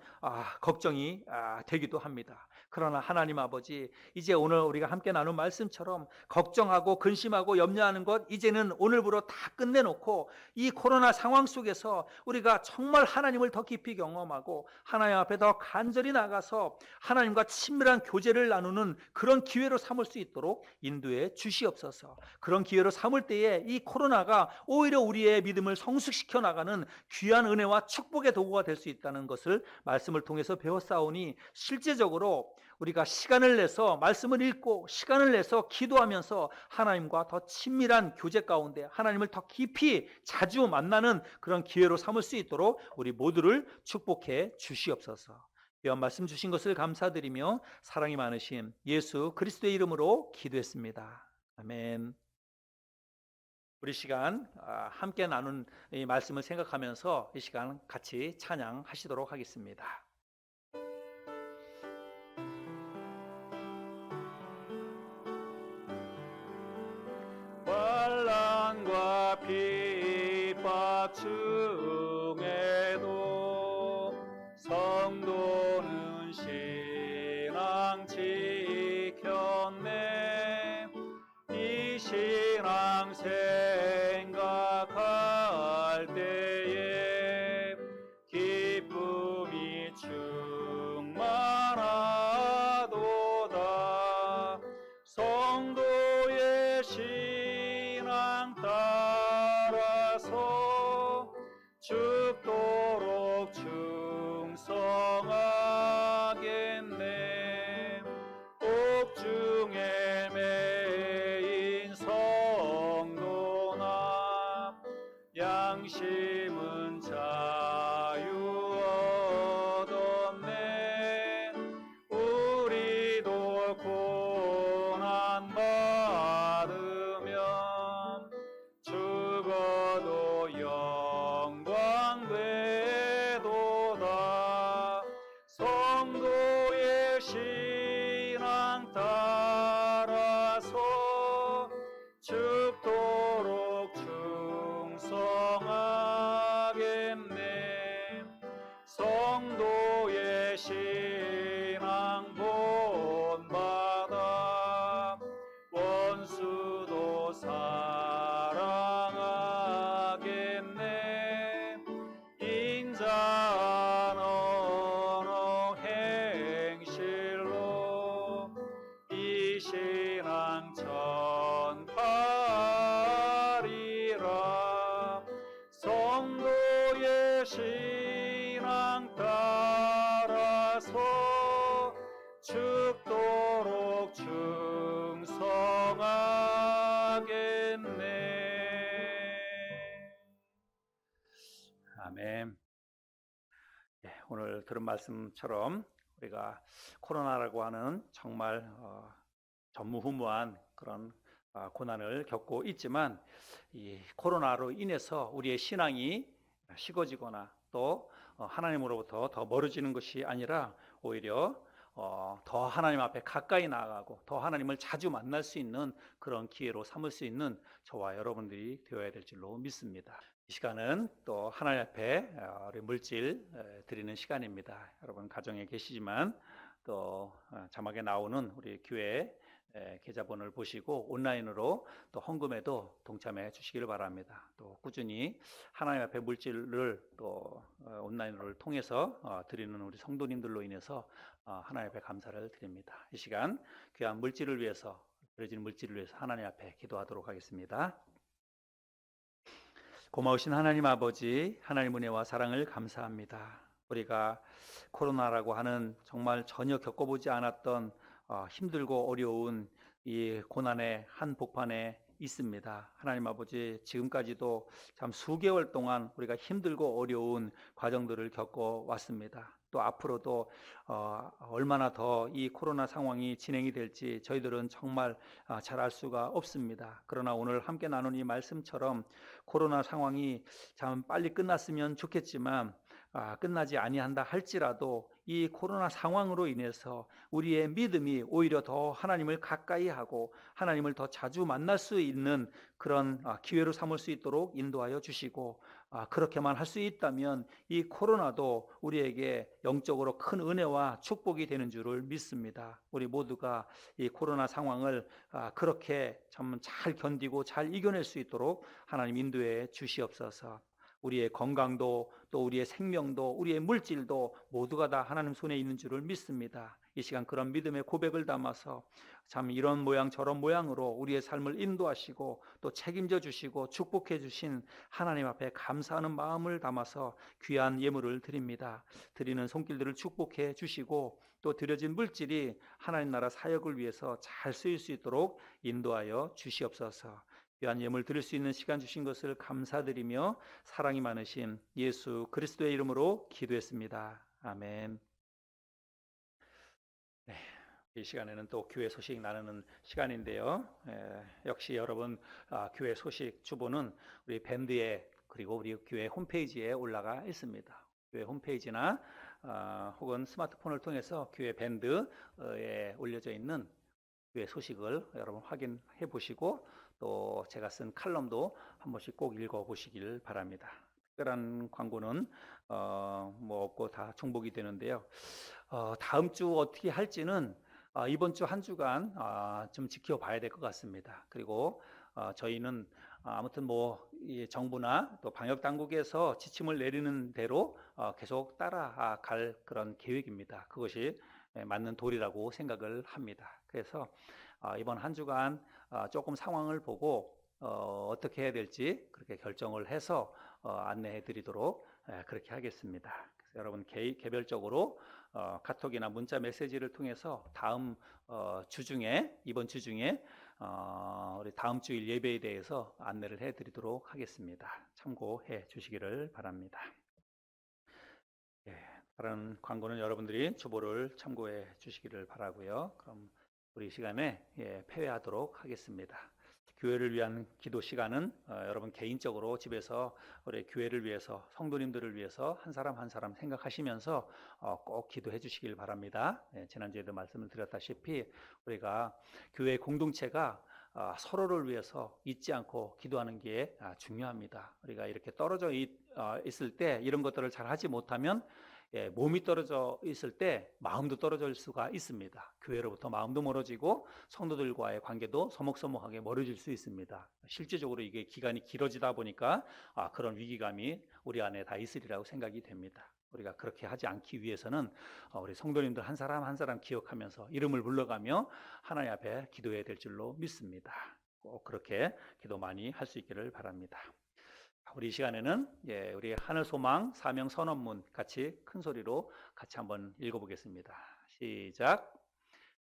걱정이 되기도 합니다. 그러나 하나님 아버지, 이제 오늘 우리가 함께 나눈 말씀처럼 걱정하고 근심하고 염려하는 것 이제는 오늘부로 다 끝내놓고 이 코로나 상황 속에서 우리가 정말 하나님을 더 깊이 경험하고 하나님 앞에 더 간절히 나가서 하나님과 친밀한 교제를 나누는 그런 기회로 삼을 수 있도록 인도해 주시옵소서. 그런 기회로 삼을 때에 이 코로나가 오히려 우리의 믿음을 성숙시켜 나가는 귀한 은혜와 축복의 도구가 될 수 있다는 것을 말씀을 통해서 배웠사오니, 실제적으로 우리가 시간을 내서 말씀을 읽고 시간을 내서 기도하면서 하나님과 더 친밀한 교제 가운데 하나님을 더 깊이 자주 만나는 그런 기회로 삼을 수 있도록 우리 모두를 축복해 주시옵소서. 귀한 말씀 주신 것을 감사드리며 사랑이 많으신 예수 그리스도의 이름으로 기도했습니다. 아멘. 우리 시간 함께 나눈 이 말씀을 생각하면서 이 시간 같이 찬양하시도록 하겠습니다. 환난과 핍박 중에도 성도는 신앙 지켰네. 이 신앙 생각할 때에 기쁨이 충만하도다. 성도의 신앙 따라서 죽도록 충성하겠네. 옥중에 매인 성도나 양심은 자유 얻었네. 우리도 고난 받으면 죽어도 영광 되도다. 성도의 신앙 따라서 죽도록 충성하겠네. 성도의 신앙 본받아 원수도 사랑하겠네. 인자한 언어 행실로 이 신앙 전파하리라. 성도의 신앙 따라서 죽도록 충성하겠네. 아멘. 오늘 들은 말씀처럼 우리가 코로나라고 하는 정말 전무후무한 그런 고난을 겪고 있지만, 이 코로나로 인해서 우리의 신앙이 식어지거나 또 하나님으로부터 더 멀어지는 것이 아니라 오히려 더 하나님 앞에 가까이 나아가고 더 하나님을 자주 만날 수 있는 그런 기회로 삼을 수 있는 저와 여러분들이 되어야 될 줄로 믿습니다. 이 시간은 또 하나님 앞에 우리 물질 드리는 시간입니다. 여러분 가정에 계시지만 또 자막에 나오는 우리 교회 계좌번호를 보시고 온라인으로 또 헌금에도 동참해 주시기를 바랍니다. 또 꾸준히 하나님 앞에 물질을 또 온라인으로 통해서 드리는 우리 성도님들로 인해서 하나님 앞에 감사를 드립니다. 이 시간 귀한 물질을 위해서, 드려진 물질을 위해서 하나님 앞에 기도하도록 하겠습니다. 고마우신 하나님 아버지, 하나님 은혜와 사랑을 감사합니다. 우리가 코로나라고 하는 정말 전혀 겪어보지 않았던 힘들고 어려운 이 고난의 한복판에 있습니다. 하나님 아버지, 지금까지도 참 수개월 동안 우리가 힘들고 어려운 과정들을 겪어왔습니다. 또 앞으로도 얼마나 더 이 코로나 상황이 진행이 될지 저희들은 정말 잘 알 수가 없습니다. 그러나 오늘 함께 나눈 이 말씀처럼 코로나 상황이 참 빨리 끝났으면 좋겠지만 끝나지 아니한다 할지라도 이 코로나 상황으로 인해서 우리의 믿음이 오히려 더 하나님을 가까이 하고 하나님을 더 자주 만날 수 있는 그런 기회로 삼을 수 있도록 인도하여 주시고, 그렇게만 할 수 있다면 이 코로나도 우리에게 영적으로 큰 은혜와 축복이 되는 줄을 믿습니다. 우리 모두가 이 코로나 상황을 그렇게 참 잘 견디고 잘 이겨낼 수 있도록 하나님 인도해 주시옵소서. 우리의 건강도 또 우리의 생명도 우리의 물질도 모두가 다 하나님 손에 있는 줄을 믿습니다. 이 시간 그런 믿음의 고백을 담아서 참 이런 모양 저런 모양으로 우리의 삶을 인도하시고 또 책임져 주시고 축복해 주신 하나님 앞에 감사하는 마음을 담아서 귀한 예물을 드립니다. 드리는 손길들을 축복해 주시고 또 드려진 물질이 하나님 나라 사역을 위해서 잘 쓰일 수 있도록 인도하여 주시옵소서. 귀한 예물 드릴 수 있는 시간 주신 것을 감사드리며 사랑이 많으신 예수 그리스도의 이름으로 기도했습니다. 아멘. 네, 이 시간에는 또 교회 소식 나누는 시간인데요. 역시 여러분 교회 소식 주보는 우리 밴드에 그리고 우리 교회 홈페이지에 올라가 있습니다. 교회 홈페이지나 혹은 스마트폰을 통해서 교회 밴드에 올려져 있는 교회 소식을 여러분 확인해 보시고 또 제가 쓴 칼럼도 한 번씩 꼭 읽어 보시길 바랍니다. 특별한 광고는 뭐 없고 다 중복이 되는데요. 다음 주 어떻게 할지는 이번 주 한 주간 좀 지켜봐야 될 것 같습니다. 그리고 저희는 아무튼 뭐 정부나 또 방역 당국에서 지침을 내리는 대로 계속 따라갈 그런 계획입니다. 그것이 맞는 도리라고 생각을 합니다. 그래서 이번 한 주간 조금 상황을 보고 어떻게 해야 될지 그렇게 결정을 해서 안내해 드리도록 그렇게 하겠습니다. 그래서 여러분 개별적으로 카톡이나 문자 메시지를 통해서 다음 주 중에 이번 주 중에 우리 다음 주일 예배에 대해서 안내를 해 드리도록 하겠습니다. 참고해 주시기를 바랍니다. 다른 광고는 여러분들이 주보를 참고해 주시기를 바라고요. 그럼 우리 시간에 폐회하도록 하겠습니다. 교회를 위한 기도 시간은 여러분 개인적으로 집에서 우리 교회를 위해서 성도님들을 위해서 한 사람 한 사람 생각하시면서 꼭 기도해 주시길 바랍니다. 지난주에도 말씀을 드렸다시피 우리가 교회 공동체가 서로를 위해서 잊지 않고 기도하는 게 중요합니다. 우리가 이렇게 떨어져 있을 때 이런 것들을 잘 하지 못하면 몸이 떨어져 있을 때 마음도 떨어질 수가 있습니다. 교회로부터 마음도 멀어지고 성도들과의 관계도 서먹서먹하게 멀어질 수 있습니다. 실제적으로 이게 기간이 길어지다 보니까 그런 위기감이 우리 안에 다 있으리라고 생각이 됩니다. 우리가 그렇게 하지 않기 위해서는 우리 성도님들 한 사람 한 사람 기억하면서 이름을 불러가며 하나님 앞에 기도해야 될 줄로 믿습니다. 꼭 그렇게 기도 많이 할 수 있기를 바랍니다. 우리 시간에는 우리 하늘소망 사명 선언문 같이 큰 소리로 같이 한번 읽어보겠습니다. 시작.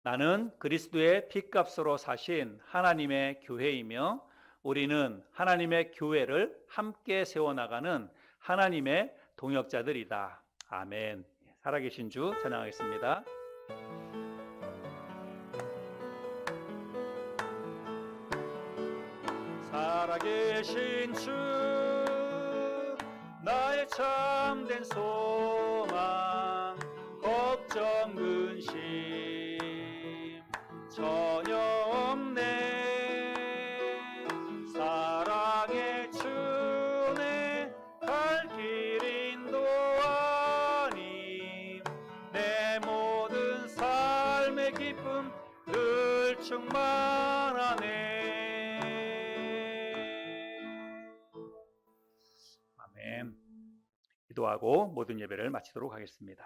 나는 그리스도의 핏값으로 사신 하나님의 교회이며 우리는 하나님의 교회를 함께 세워나가는 하나님의 동역자들이다. 아멘. 살아계신 주 찬양하겠습니다. 살아계신 주 나의 참된 소망 걱정 근심 전혀 없네. 사랑의 주네 갈 길 인도하니 내 모든 삶의 기쁨 늘 나를 충만하네. 아멘. 기도하고 모든 예배를 마치도록 하겠습니다.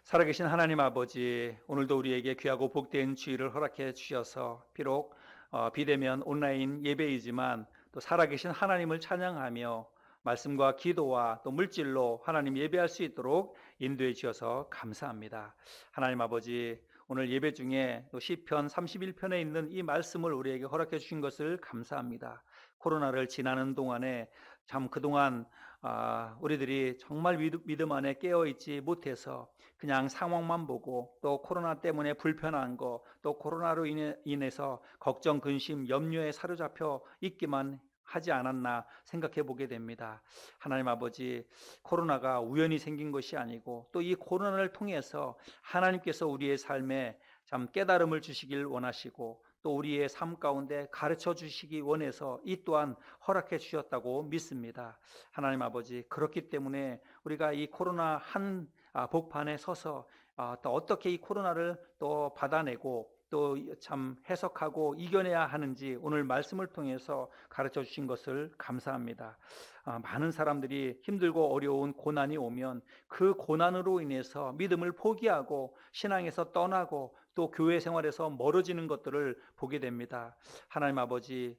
살아계신 하나님 아버지, 오늘도 우리에게 귀하고 복된 주일을 허락해 주셔서 비록 비대면 온라인 예배이지만 또 살아계신 하나님을 찬양하며 말씀과 기도와 또 물질로 하나님 예배할 수 있도록 인도해 주셔서 감사합니다. 하나님 아버지, 오늘 예배 중에 또 시편 31편에 있는 이 말씀을 우리에게 허락해 주신 것을 감사합니다. 코로나를 지나는 동안에 참 그동안 우리들이 정말 믿음 안에 깨어있지 못해서 그냥 상황만 보고 또 코로나 때문에 불편한 거, 또 코로나로 인해서 걱정, 근심, 염려에 사로잡혀 있기만 하지 않았나 생각해 보게 됩니다. 하나님 아버지, 코로나가 우연히 생긴 것이 아니고 또 이 코로나를 통해서 하나님께서 우리의 삶에 참 깨달음을 주시길 원하시고 또 우리의 삶 가운데 가르쳐 주시기 원해서 이 또한 허락해 주셨다고 믿습니다. 하나님 아버지, 그렇기 때문에 우리가 이 코로나 한 복판에 서서 또 어떻게 이 코로나를 또 받아내고 또 참 해석하고 이겨내야 하는지 오늘 말씀을 통해서 가르쳐 주신 것을 감사합니다. 많은 사람들이 힘들고 어려운 고난이 오면 그 고난으로 인해서 믿음을 포기하고 신앙에서 떠나고 또 교회 생활에서 멀어지는 것들을 보게 됩니다. 하나님 아버지,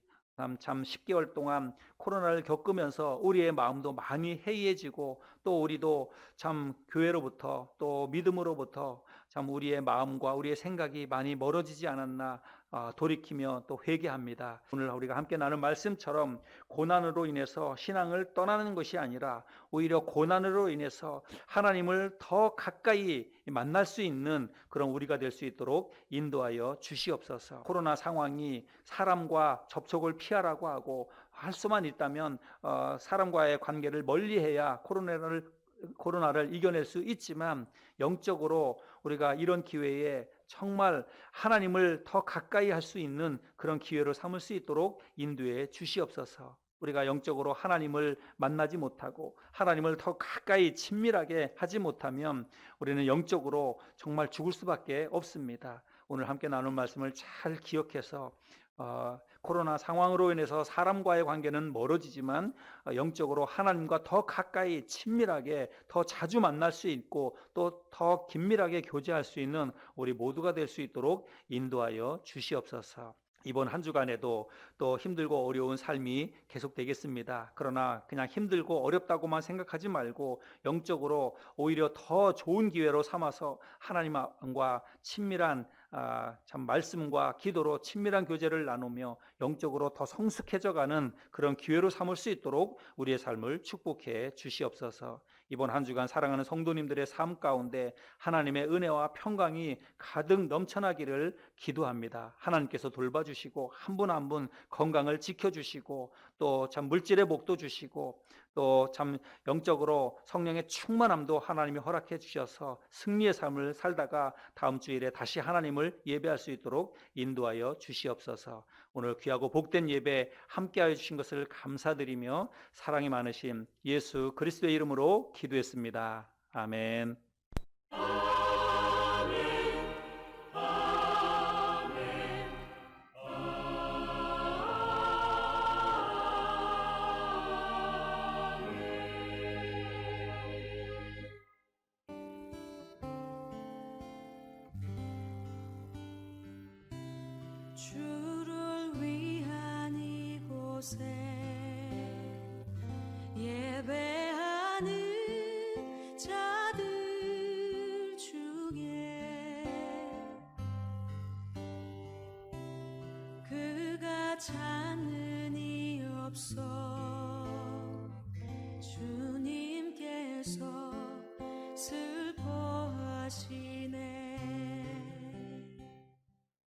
참 10개월 동안 코로나를 겪으면서 우리의 마음도 많이 해이해지고 또 우리도 참 교회로부터 또 믿음으로부터 참 우리의 마음과 우리의 생각이 많이 멀어지지 않았나 돌이키며 또 회개합니다. 오늘 우리가 함께 나눈 말씀처럼 고난으로 인해서 신앙을 떠나는 것이 아니라 오히려 고난으로 인해서 하나님을 더 가까이 만날 수 있는 그런 우리가 될 수 있도록 인도하여 주시옵소서. 코로나 상황이 사람과 접촉을 피하라고 하고 할 수만 있다면 사람과의 관계를 멀리해야 코로나를 이겨낼 수 있지만 영적으로 우리가 이런 기회에 정말 하나님을 더 가까이 할 수 있는 그런 기회로 삼을 수 있도록 인도해 주시옵소서. 우리가 영적으로 하나님을 만나지 못하고 하나님을 더 가까이 친밀하게 하지 못하면 우리는 영적으로 정말 죽을 수밖에 없습니다. 오늘 함께 나눈 말씀을 잘 기억해서 코로나 상황으로 인해서 사람과의 관계는 멀어지지만 영적으로 하나님과 더 가까이 친밀하게 더 자주 만날 수 있고 또 더 긴밀하게 교제할 수 있는 우리 모두가 될 수 있도록 인도하여 주시옵소서. 이번 한 주간에도 또 힘들고 어려운 삶이 계속되겠습니다. 그러나 그냥 힘들고 어렵다고만 생각하지 말고 영적으로 오히려 더 좋은 기회로 삼아서 하나님과 친밀한 참 말씀과 기도로 친밀한 교제를 나누며 영적으로 더 성숙해져가는 그런 기회로 삼을 수 있도록 우리의 삶을 축복해 주시옵소서. 이번 한 주간 사랑하는 성도님들의 삶 가운데 하나님의 은혜와 평강이 가득 넘쳐나기를 기도합니다. 하나님께서 돌봐주시고 한 분 한 분 건강을 지켜주시고 또 참 물질의 복도 주시고 또 참 영적으로 성령의 충만함도 하나님이 허락해 주셔서 승리의 삶을 살다가 다음 주일에 다시 하나님을 예배할 수 있도록 인도하여 주시옵소서. 오늘 귀하고 복된 예배 함께하여 주신 것을 감사드리며 사랑이 많으신 예수 그리스도의 이름으로 기도했습니다. 아멘. 주를 위한 이곳에